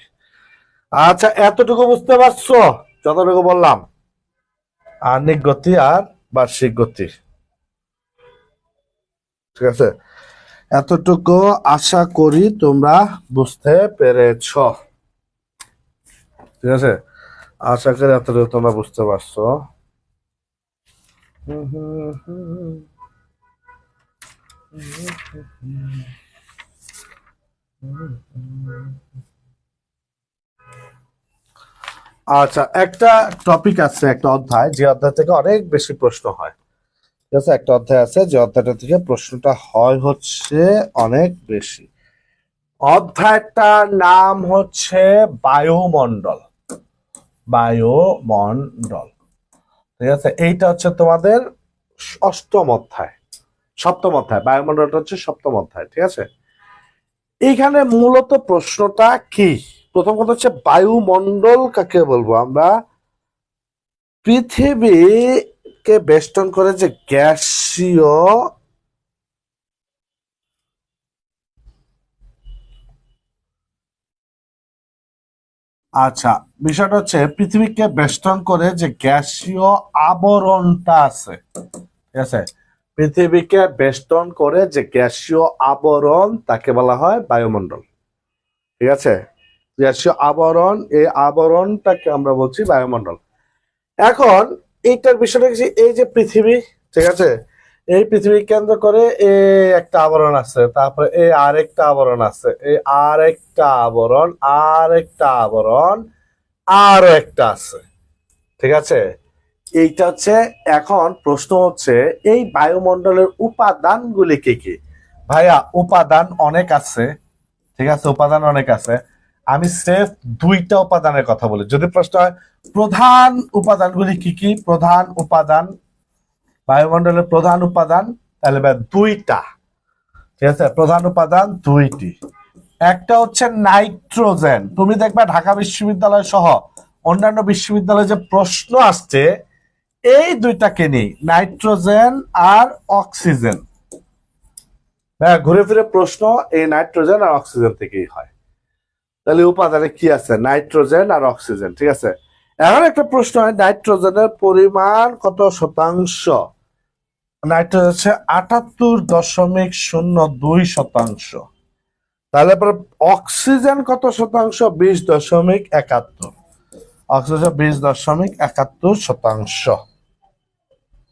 আচ্ছা, এতটুকু বুঝতে পারছো, যতটুকু বললাম, আহ্নিক গতি আর বার্ষিক গতি, ঠিক আছে। এতটুকু আশা করি তোমরা বুঝতে পেরেছ, ঠিক আছে। আশা করি এতটুকু তোমরা বুঝতে পারছো। আচ্ছা, একটা টপিক আছে, একটা অধ্যায়, যে অধ্যায় থেকে অনেক বেশি প্রশ্ন হয়, ঠিক আছে। একটা অধ্যায় আছে যে অধ্যায়টা থেকে প্রশ্নটা হয় হচ্ছে অনেক বেশি। অধ্যায়টার নাম হচ্ছে বায়ুমণ্ডল, বায়ুমণ্ডল, ঠিক আছে। এইটা হচ্ছে তোমাদের অষ্টম অধ্যায়, সপ্তম অধ্যায়, বায়ুমণ্ডলটা হচ্ছে সপ্তম অধ্যায়, ঠিক আছে। এইখানে মূলত প্রশ্নটা কি, প্রথম কথা হচ্ছে বায়ুমণ্ডল কাকে বলবো আমরা, পৃথিবীকে বেষ্টন করে যে গ্যাসীয়, আচ্ছা, বিষয়টা হচ্ছে পৃথিবীকে বেষ্টন করে যে গ্যাসীয় আবরণটা আছে, ঠিক আছে, পৃথিবীকে বেষ্টন করে যে গ্যাসীয় আবরণ তাকে বলা হয় বায়ুমণ্ডল। ঠিক আছে, গ্যাসীয় আবরণ, এই আবরণটাকে আমরা বলছি বায়ুমণ্ডল। এখন এইটার বিষয়টা কি, এই যে পৃথিবী, ঠিক আছে, এই পৃথিবী কেন্দ্র করে একটা আবরণ আছে, তারপরে এই আরেকটা আবরণ আছে, এই আরেকটা আবরণ, আরেকটা আবরণ, আরো একটা আছে। ঠিক আছে, এইটা হচ্ছে, এখন প্রশ্ন হচ্ছে এই বায়ুমণ্ডলের উপাদানগুলি কি কি? ভাইয়া উপাদান অনেক আছে, ঠিক আছে, উপাদান অনেক আছে। আমি সির্ফ দুইটা উপাদানের কথা বলি। যদি প্রশ্ন হয় প্রধান উপাদানগুলি কি কি, প্রধান উপাদান, বায়ুমণ্ডলের প্রধান উপাদান, তাহলে ভাই দুইটা। ঠিক আছে, প্রধান উপাদান দুইটি। একটা হচ্ছে নাইট্রোজেন। তুমি দেখবে ঢাকা বিশ্ববিদ্যালয় সহ অন্যান্য বিশ্ববিদ্যালয়ে যে প্রশ্ন আসছে এই দুইটাকে নিয়ে, নাইট্রোজেন আর অক্সিজেন। হ্যাঁ, ঘুরে ফিরে প্রশ্ন এই নাইট্রোজেন আর অক্সিজেন থেকেই হয়। তাহলে উপাদানে কি আছে? নাইট্রোজেন আর অক্সিজেন। ঠিক আছে, এখন একটা প্রশ্ন হয় নাইট্রোজেনের পরিমাণ কত শতাংশ? নাইট্রোজেন হচ্ছে 78.02%। তাহলে পরে অক্সিজেন কত শতাংশ? 20.71। অক্সিজেন 20.71%।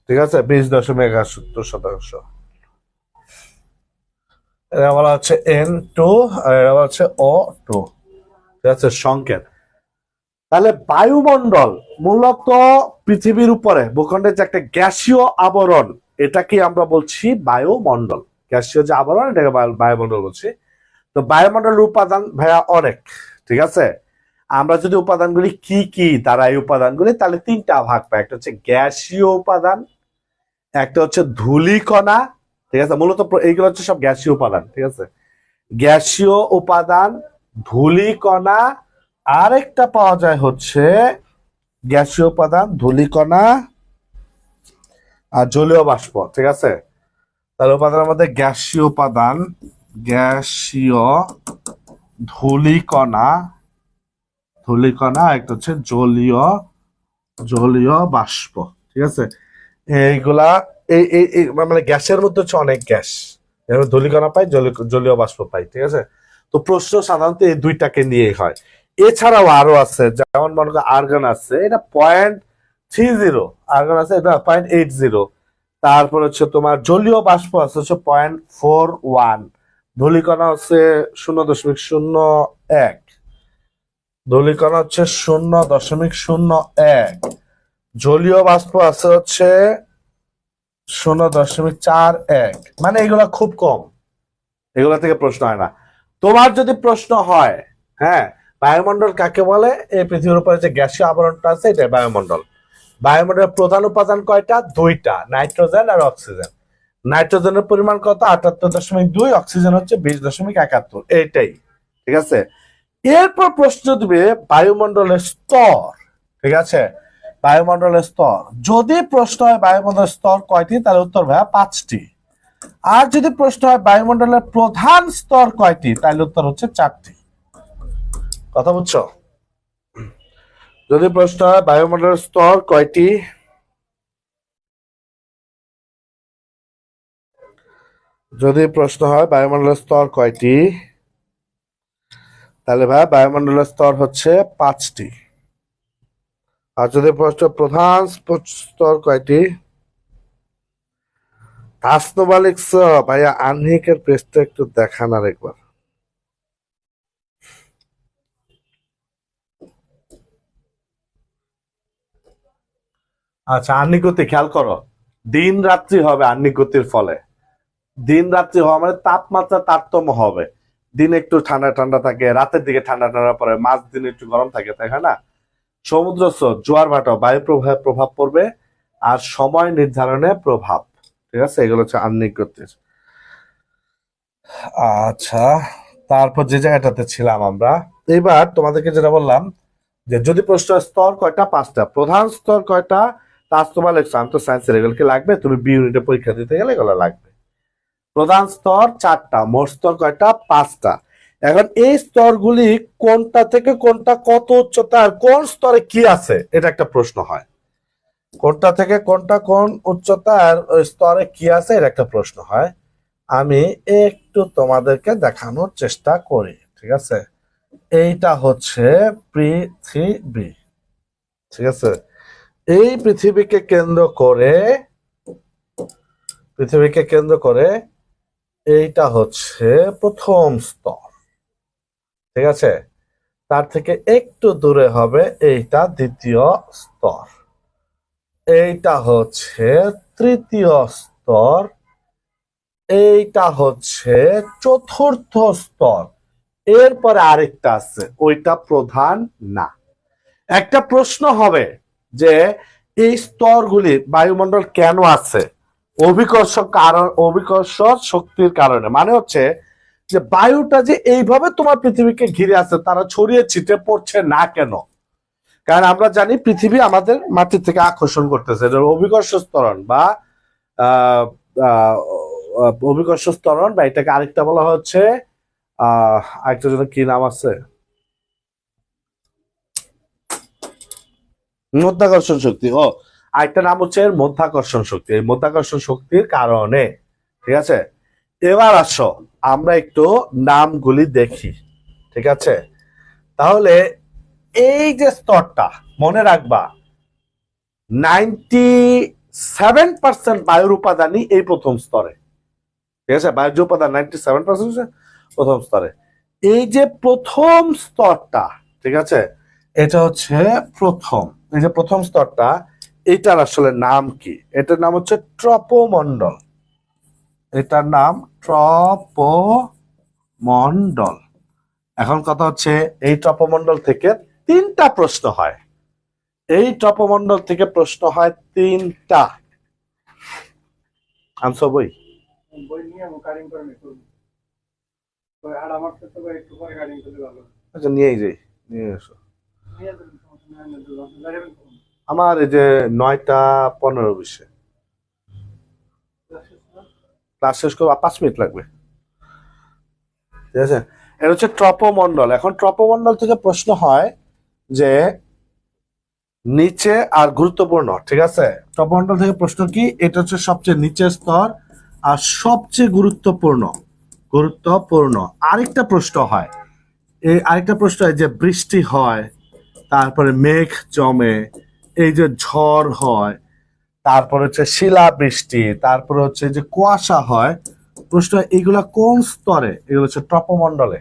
ঠিক আছে, 20.71%। এটা বলা হচ্ছে N2 আর এটা বলা হচ্ছে O2। ঠিক আছে, সংকেত। তাহলে বায়ুমণ্ডল মূলত পৃথিবীর উপরে ভূখণ্ডের যে একটা গ্যাসীয় আবরণ, এটাকে আমরা বলছি বায়ুমণ্ডল। গ্যাসীয় যে আবরণ, এটাকে বায়ুমণ্ডল বলছি। তো বায়ুমণ্ডলের উপাদান ভাইয়া অনেক। ঠিক আছে, আমরা যদি উপাদানগুলি কি কি তারা এই উপাদানগুলি, তাহলে তিনটা ভাগ পাই। একটা হচ্ছে গ্যাসীয় উপাদান, একটা হচ্ছে ধূলিকণা। ঠিক আছে, মূলত এইগুলো হচ্ছে সব গ্যাসীয় উপাদান। ঠিক আছে, গ্যাসীয় উপাদান, ধূলিকণা, আরেকটা পাওয়া যায় হচ্ছে গ্যাসীয় উপাদান, ধূলিকণা আর জলীয় বাষ্প। ঠিক আছে, তাহলে উপাদানের মধ্যে গ্যাসীয় উপাদান, গ্যাসীয়, ধূলিকণা, ধূলিকণা, একটা হচ্ছে জলীয় বাষ্প। ঠিক আছে, এইগুলা মানে গ্যাসের মধ্যে হচ্ছে অনেক গ্যাস, ধূলিকণা পাই, জলীয় বাষ্প পাই। ঠিক আছে, তো প্রশ্ন সাধারণত এই দুইটাকে নিয়ে হয়। এছাড়াও আরো আছে, যেমন মনে করো আর্গন আছে, এটা 0.30, আর্গন আছে এটা 0.80। তারপর হচ্ছে তোমার জলীয় বাষ্প আছে হচ্ছে 0.41, ধূলিকণা হচ্ছে 0.01, ধূলিকণা হচ্ছে 0.01, জলীয় বাষ্প আছে হচ্ছে 0.41। মানে এগুলা খুব কম, এগুলা থেকে প্রশ্ন হয় না। তোমার যদি প্রশ্ন হয়, হ্যাঁ, বায়ুমণ্ডল কাকে বলে, এই পৃথিবীর উপরে যে গ্যাসীয় আবরণটা আছে এটা বায়ুমণ্ডল। বায়ুমণ্ডলের প্রধান উপাদান কয়টা? দুইটা, নাইট্রোজেন আর অক্সিজেন। নাইট্রোজেনের পরিমাণ কত? 78.2, অক্সিজেন হচ্ছে 20.71। এইটাই। ঠিক আছে, এরপর প্রশ্ন দিবে বায়ুমণ্ডলের স্তর। ঠিক আছে, বায়ুমণ্ডলের স্তর। যদি প্রশ্ন হয় বায়ুমণ্ডলের স্তর কয়টি, তাহলে উত্তর ভাইয়া 5টি। আর যদি প্রশ্ন হয় বায়ুমণ্ডলের প্রধান স্তর কয়টি, তাহলে উত্তর হচ্ছে 4টি। কথা বুঝছো? যদি প্রশ্ন হয় বায়ুমণ্ডলের স্তর কয়টি, যদি প্রশ্ন হয় বায়ুমণ্ডলের স্তর কয়টি, তাহলে ভাইয়া বায়ুমণ্ডলের স্তর হচ্ছে 5টি। আর যদি প্রশ্ন প্রধান স্তর কয়টি, তাসনোবা লিখছ ভাইয়া, আনহিকের পেজটা একটু দেখান আর একবার। আচ্ছা, আহ্নিক গতি খেয়াল করো, দিন রাত্রি হবে আহ্নিক গতির ফলে। দিন রাত্রি হওয়া মানে তাপমাত্রা তারতম্য হবে। দিন একটু ঠান্ডা ঠান্ডা থাকে, রাতের দিকে ঠান্ডা ঠান্ডা পড়ে, মাঝ দিন একটু গরম থাকে, তাই না? সমুদ্র স্রোত, জোয়ার ভাটা, বায়ু প্রবাহে প্রভাব পড়বে, আর সময় নির্ধারণে প্রভাব। ঠিক আছে, এগুলো হচ্ছে আহ্নিক গতির। আচ্ছা, তারপর যে জায়গাটাতে ছিলাম আমরা, এবার তোমাদেরকে যেটা বললাম যে যদি প্রশ্ন স্তর কয়টা, 5টা। প্রধান স্তর কয়টা, তার তোমার লেখছো, আমি তো সায়েন্সের, এগুলো কি লাগবে? তুমি বি ইউনিটে পরীক্ষা দিতে গেলে এগুলো লাগবে। প্রধান স্তর 4টা, মোট স্তর কয়টা? 5টা। এখন এই স্তরগুলি কোনটা থেকে কোনটা কত উচ্চতা, আর কোন স্তরে কি আছে, এটা একটা প্রশ্ন হয়। কোনটা থেকে কোনটা কোন উচ্চতার স্তরে কি আছে এর একটা প্রশ্ন হয়। আমি একটু তোমাদেরকে দেখানোর চেষ্টা করি, ঠিক আছে। এইটা হচ্ছে পৃথিবী, ঠিক আছে। এই পৃথিবীকে কেন্দ্র করে এইটা হচ্ছে প্রথম স্তর, ঠিক আছে। তার থেকে একটু দূরে হবে এইটা দ্বিতীয় স্তর, এইটা হচ্ছে তৃতীয় স্তর, এইটা হচ্ছে চতুর্থ স্তর। এরপরে আরেকটা আছে, ওইটা প্রধান না। একটা প্রশ্ন হবে যে এই স্তরগুলি বায়ুমণ্ডল কেন আছে? অভিকর্ষ শক্তির কারণে। মানে হচ্ছে যে বায়ুটা যে এইভাবে তোমার পৃথিবীকে ঘিরে আছে, তারা ছড়িয়ে ছিটে পড়ছে না কেন? কারণ আমরা জানি পৃথিবী আমাদের মাটি থেকে আকর্ষণ করতেছে, এটা অভিকর্ষ ত্বরণ বা আহ আহ অভিকর্ষ ত্বরণ, বা এটাকে আরেকটা বলা হচ্ছে আরেকটা জন্য কি নাম আছে, মধ্যাকর্ষণ শক্তি। ও, আরেকটা নাম হচ্ছে মধ্যাকর্ষণ শক্তি। এই মধ্যাকর্ষণ শক্তির কারণে, ঠিক আছে। এবার আসো আমরা একটু নামগুলি দেখি, ঠিক আছে। তাহলে এই যে স্তরটা মনে রাখবা, 97% বায়ুর উপাদানই এই প্রথম স্তরে, ঠিক আছে। বায়ুর উপাদান 97% প্রথম স্তরে। এই যে প্রথম স্তরটা, ঠিক আছে, এটা হচ্ছে প্রথম, এই যে প্রথম স্তরটা, এটার আসলে নাম কি? এটার নাম হচ্ছে ট্রপোমণ্ডল। এটার নাম ট্রপোমণ্ডল। এখন কথা হচ্ছে এই ট্রপোমণ্ডল থেকে তিনটা প্রশ্ন হয়। এই ট্রপোমণ্ডল থেকে প্রশ্ন হয় তিনটা। আনছো বই? বই নিয়ে আমি কাটিং করে নিই আর আমার তো একটু পরে কাটিং করলে ভালো। আচ্ছা, নিয়েই যাই, নিয়ে এসো। নিয়ে যাবেন, সমস্যা নাই, যাবেন কখন? আমার এই যে 9:15 ক্লাস শেষ করবো, 5 মিনিট লাগবে, ঠিক আছে। এটা হচ্ছে ট্রপোমণ্ডল। এখন ট্রপোমণ্ডল থেকে প্রশ্ন হয় যে নিচে আর গুরুত্বপূর্ণ, ঠিক আছে। ট্রপোমণ্ডল থেকে প্রশ্ন কি? এটা হচ্ছে সবচেয়ে নিচের স্তর আর সবচেয়ে গুরুত্বপূর্ণ। আরেকটা প্রশ্ন হয়, এই আরেকটা প্রশ্ন হয় যে বৃষ্টি হয়, তারপরে মেঘ জমে, এই যে ঝড় হয়, তারপর হচ্ছে শিলাবৃষ্টি, তারপরে হচ্ছে যে কুয়াশা হয়। প্রশ্ন এইগুলা কোন স্তরে? এগুলো হচ্ছে ট্রপোমণ্ডলে।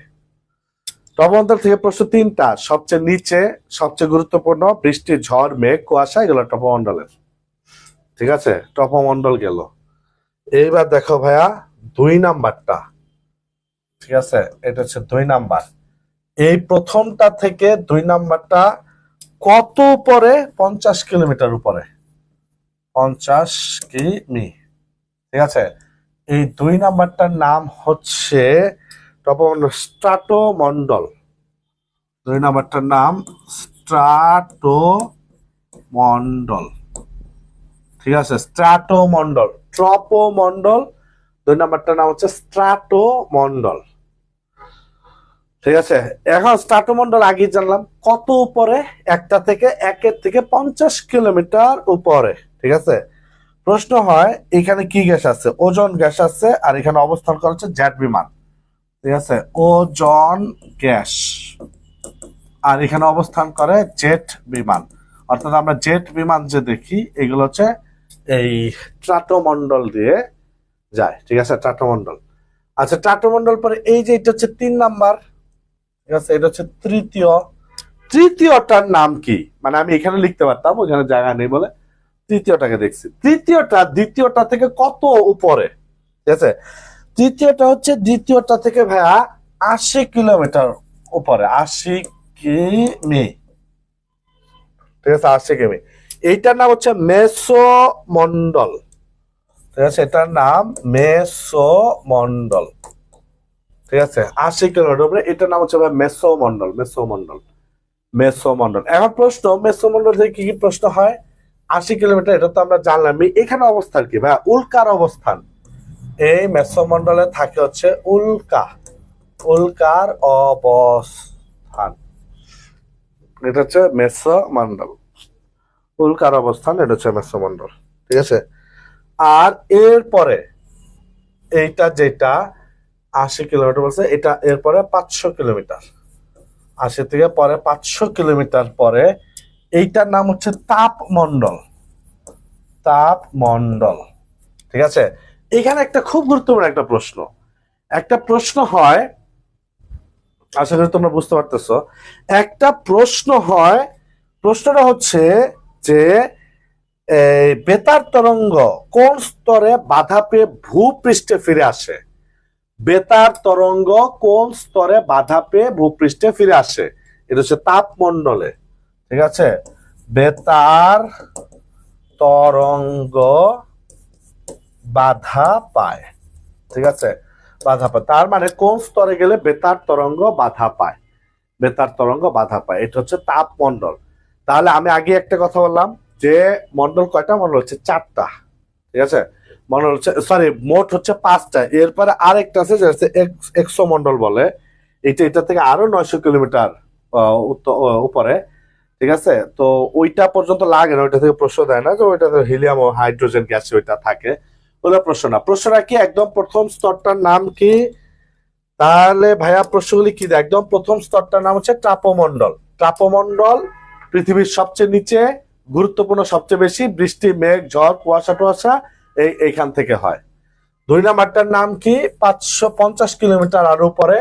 ট্রপোমণ্ডল থেকে প্রশ্ন তিনটা, সবচেয়ে নিচে, সবচেয়ে গুরুত্বপূর্ণ, বৃষ্টি, ঝড়, মেঘ, কুয়াশা, এগুলো ট্রপোমণ্ডলের, ঠিক আছে। ট্রপোমণ্ডল গেল। এইবার দেখো ভাইয়া 2 নাম্বারটা, ঠিক আছে। এটা হচ্ছে 2 নাম্বার। এই প্রথমটা থেকে 2 নাম্বারটা কত উপরে? 50 কিলোমিটার উপরে, 50 কিমি, ঠিক আছে। এই 2 নাম্বারটার নাম হচ্ছে টপোমণ্ডল, স্ট্রাটোমণ্ডল। 2 নাম্বারটার নাম স্ট্রাটোমণ্ডল, ঠিক আছে। স্ট্রাটোমণ্ডল, ট্রপোমণ্ডল, 2 নাম্বারটার নাম হচ্ছে স্ট্রাটোমণ্ডল, ঠিক আছে। এখন স্ট্রাটোমণ্ডল আগে জানলাম কত উপরে, একটা থেকে 1-50 কিলোমিটার উপরে, ঠিক আছে। প্রশ্ন হয় এখানে কি গ্যাস আছে? ওজন গ্যাস আছে, আর এখানে অবস্থান করা হচ্ছে জেট বিমান, ঠিক আছে। ওজন গ্যাস, আর এখানে অবস্থান করে জেট বিমান। অর্থাৎ আমরা জেট বিমান যে দেখি এগুলো হচ্ছে এই ট্রাটোমণ্ডল দিয়ে যায়, ঠিক আছে। ট্রাটোমণ্ডল, আচ্ছা। ট্রাটোমণ্ডল পরে এই যে এটা হচ্ছে 3 নাম্বার, ঠিক আছে। এটা হচ্ছে তৃতীয়টার নাম কি? মানে আমি এখানে লিখতে পারতাম, ওখানে জায়গা নেই বলে তৃতীয়টাকে দেখছি। তৃতীয়টা দ্বিতীয়টা থেকে কত উপরে? ঠিক আছে, তৃতীয়টা হচ্ছে দ্বিতীয়টা থেকে ভাইয়া 80 কিলোমিটার উপরে, 80 কিমি, ঠিক আছে। 80 কিমি। এইটার নাম হচ্ছে মেসোমণ্ডল, ঠিক আছে। এটার নাম মেসোমণ্ডল, ঠিক আছে। 80 কিলোমিটার উপরে, এটার নাম হচ্ছে ভাই মেসোমণ্ডল। এখন প্রশ্ন, মেসোমণ্ডল থেকে কি কি প্রশ্ন হয়? 80 কিলোমিটার, এটা তো আমরা জানলাম। এখানে অবস্থান কি ভাই? উল্কার অবস্থান। এই মেসোমণ্ডলে থাকে হচ্ছে উল্কার অবস্থান, এটা হচ্ছে মেসোমণ্ডল। উল্কার অবস্থান, এটা হচ্ছে মেসোমন্ডল। ঠিক আছে, আর এরপরে এইটা যেটা 80 কিলোমিটার বলছে, এটা এরপরে 500 কিলোমিটার, 80 থেকে পরে 500 কিলোমিটার পরে এইটার নাম হচ্ছে তাপমন্ডল। তাপমন্ডল। ঠিক আছে, এখানে একটা খুব গুরুত্বপূর্ণ একটা প্রশ্ন হয়, আশা করি তোমরা বুঝতে পারতেছো। একটা প্রশ্ন হয়, প্রশ্নটা হচ্ছে যে এই বেতার তরঙ্গ কোন স্তরে বাধা পেয়ে ভূপৃষ্ঠে ফিরে আসে? বেতার তরঙ্গ কোন স্তরে বাধা পেয়ে ভূপৃষ্ঠে ফিরে আসে? এটা হচ্ছে তাপমণ্ডলে। ঠিক আছে, বেতার তরঙ্গ বাধা পায়। ঠিক আছে, বাধা পায়, তার মানে কোন স্তরে গেলে বেতার তরঙ্গ বাধা পায়? বেতার তরঙ্গ বাধা পায়, এটা হচ্ছে তাপমণ্ডল। তাহলে আমি আগে একটা কথা বললাম যে মণ্ডল কয়টা? মণ্ডল হচ্ছে 4টা। ঠিক আছে, মণ্ডল হচ্ছে, সরি, মোট হচ্ছে 5টা। এরপরে আরেকটা আছে যেটা হচ্ছে এক্সোমণ্ডল বলে, এটা থেকে আরো 900 কিলোমিটার উপরে। ঠিক আছে, তো ওইটা পর্যন্ত লাগে না, ওইটা থেকে প্রশ্ন দেয় না, যে ওইটা হিলিয়াম ও হাইড্রোজেন গ্যাস ওইটা থাকে, ওটা প্রশ্ন না। প্রশ্নটা কি? একদম প্রথম স্তরটার নাম কি? তাহলে ভাইয়া প্রশ্নগুলি কি দেয়? একদম প্রথম স্তরটার নাম হচ্ছে ট্রাপোমণ্ডল। ট্রাপোমণ্ডল পৃথিবীর সবচেয়ে নিচে, গুরুত্বপূর্ণ, সবচেয়ে বেশি বৃষ্টি, মেঘ, ঝড়, কুয়াশা টুয়াশা এইখান থেকে হয়। 2 নাম্বারটার নাম কি? 550 কিলোমিটার আর উপরে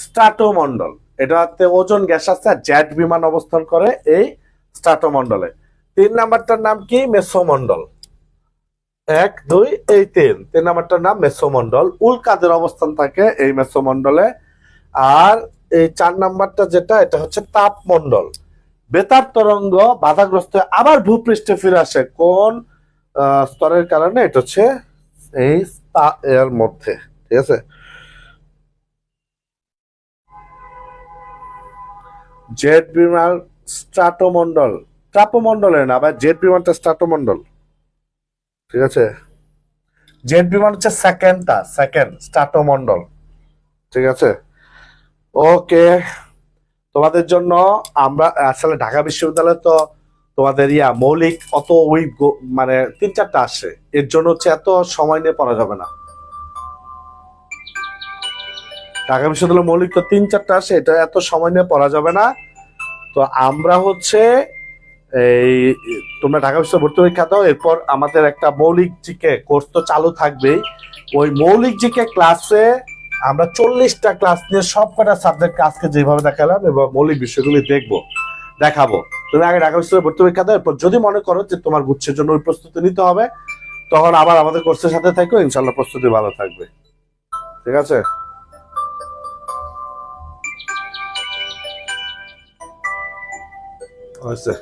স্ট্রাটোমণ্ডল। এটাতে ওজন গ্যাস আছে, জেট বিমান অবস্থান করে এই স্ট্রাটোমণ্ডলে। 3 নাম্বারটার নাম কি? মেসোমণ্ডল। 1 2 এই 3 নাম্বারটার নাম মেসোমণ্ডল, উল্কাদের অবস্থান থাকে এই মেসোমণ্ডলে। আর এই 4 নাম্বারটা যেটা, এটা হচ্ছে তাপমণ্ডল। বেতার তরঙ্গ বাধাগ্রস্ত হয়ে আবার ভূপৃষ্ঠে ফিরে আসে কোন স্তরের কারণে? এটা হচ্ছে এই এর মধ্যে। ঠিক আছে, জেট বিমান স্ট্রাটোমণ্ডল, ট্রাপোমণ্ডলে না, আবার জেট বিমানটা স্ট্রাটোমণ্ডল। ঠিক আছে, জেট বিমান হচ্ছে সেকেন্ড স্ট্রাটোমণ্ডল। ঠিক আছে, ওকে। তোমাদের জন্য আমরা আসলে ঢাকা বিশ্ববিদ্যালয়ে তো তোমাদের মৌলিক অত ওই মানে 3-4টা আসে, এর জন্য হচ্ছে এত সময় নিয়ে পড়া যাবে না। ঢাকা বিশ্ববিদ্যালয় মৌলিক তো 3-4টা আসে, এটা এত সময় নিয়ে পড়া যাবে না। তো আমরা হচ্ছে এই, তোমরা ঢাকা বিশ্ববিদ্যালয় ভর্তি পরীক্ষা দাও, এরপর আমাদের একটা মৌলিক জিকে কোর্স তো চালু থাকবেই। ওই মৌলিক জিকে ক্লাসে আমরা 40টা ক্লাস নিয়ে সব কটা সাবজেক্ট আজকে যেভাবে দেখালাম এবং মৌলিক বিষয়গুলি দেখাবো। তুমি আগে ঢাকা বিশ্ববিদ্যালয় ভর্তি পরীক্ষা দাও, এরপর যদি মনে করো যে তোমার গুচ্ছের জন্য ওই প্রস্তুতি নিতে হবে, তখন আবার আমাদের কোর্সের সাথে থাকো, ইনশাল্লাহ প্রস্তুতি ভালো থাকবে। ঠিক আছে। হয়েছে।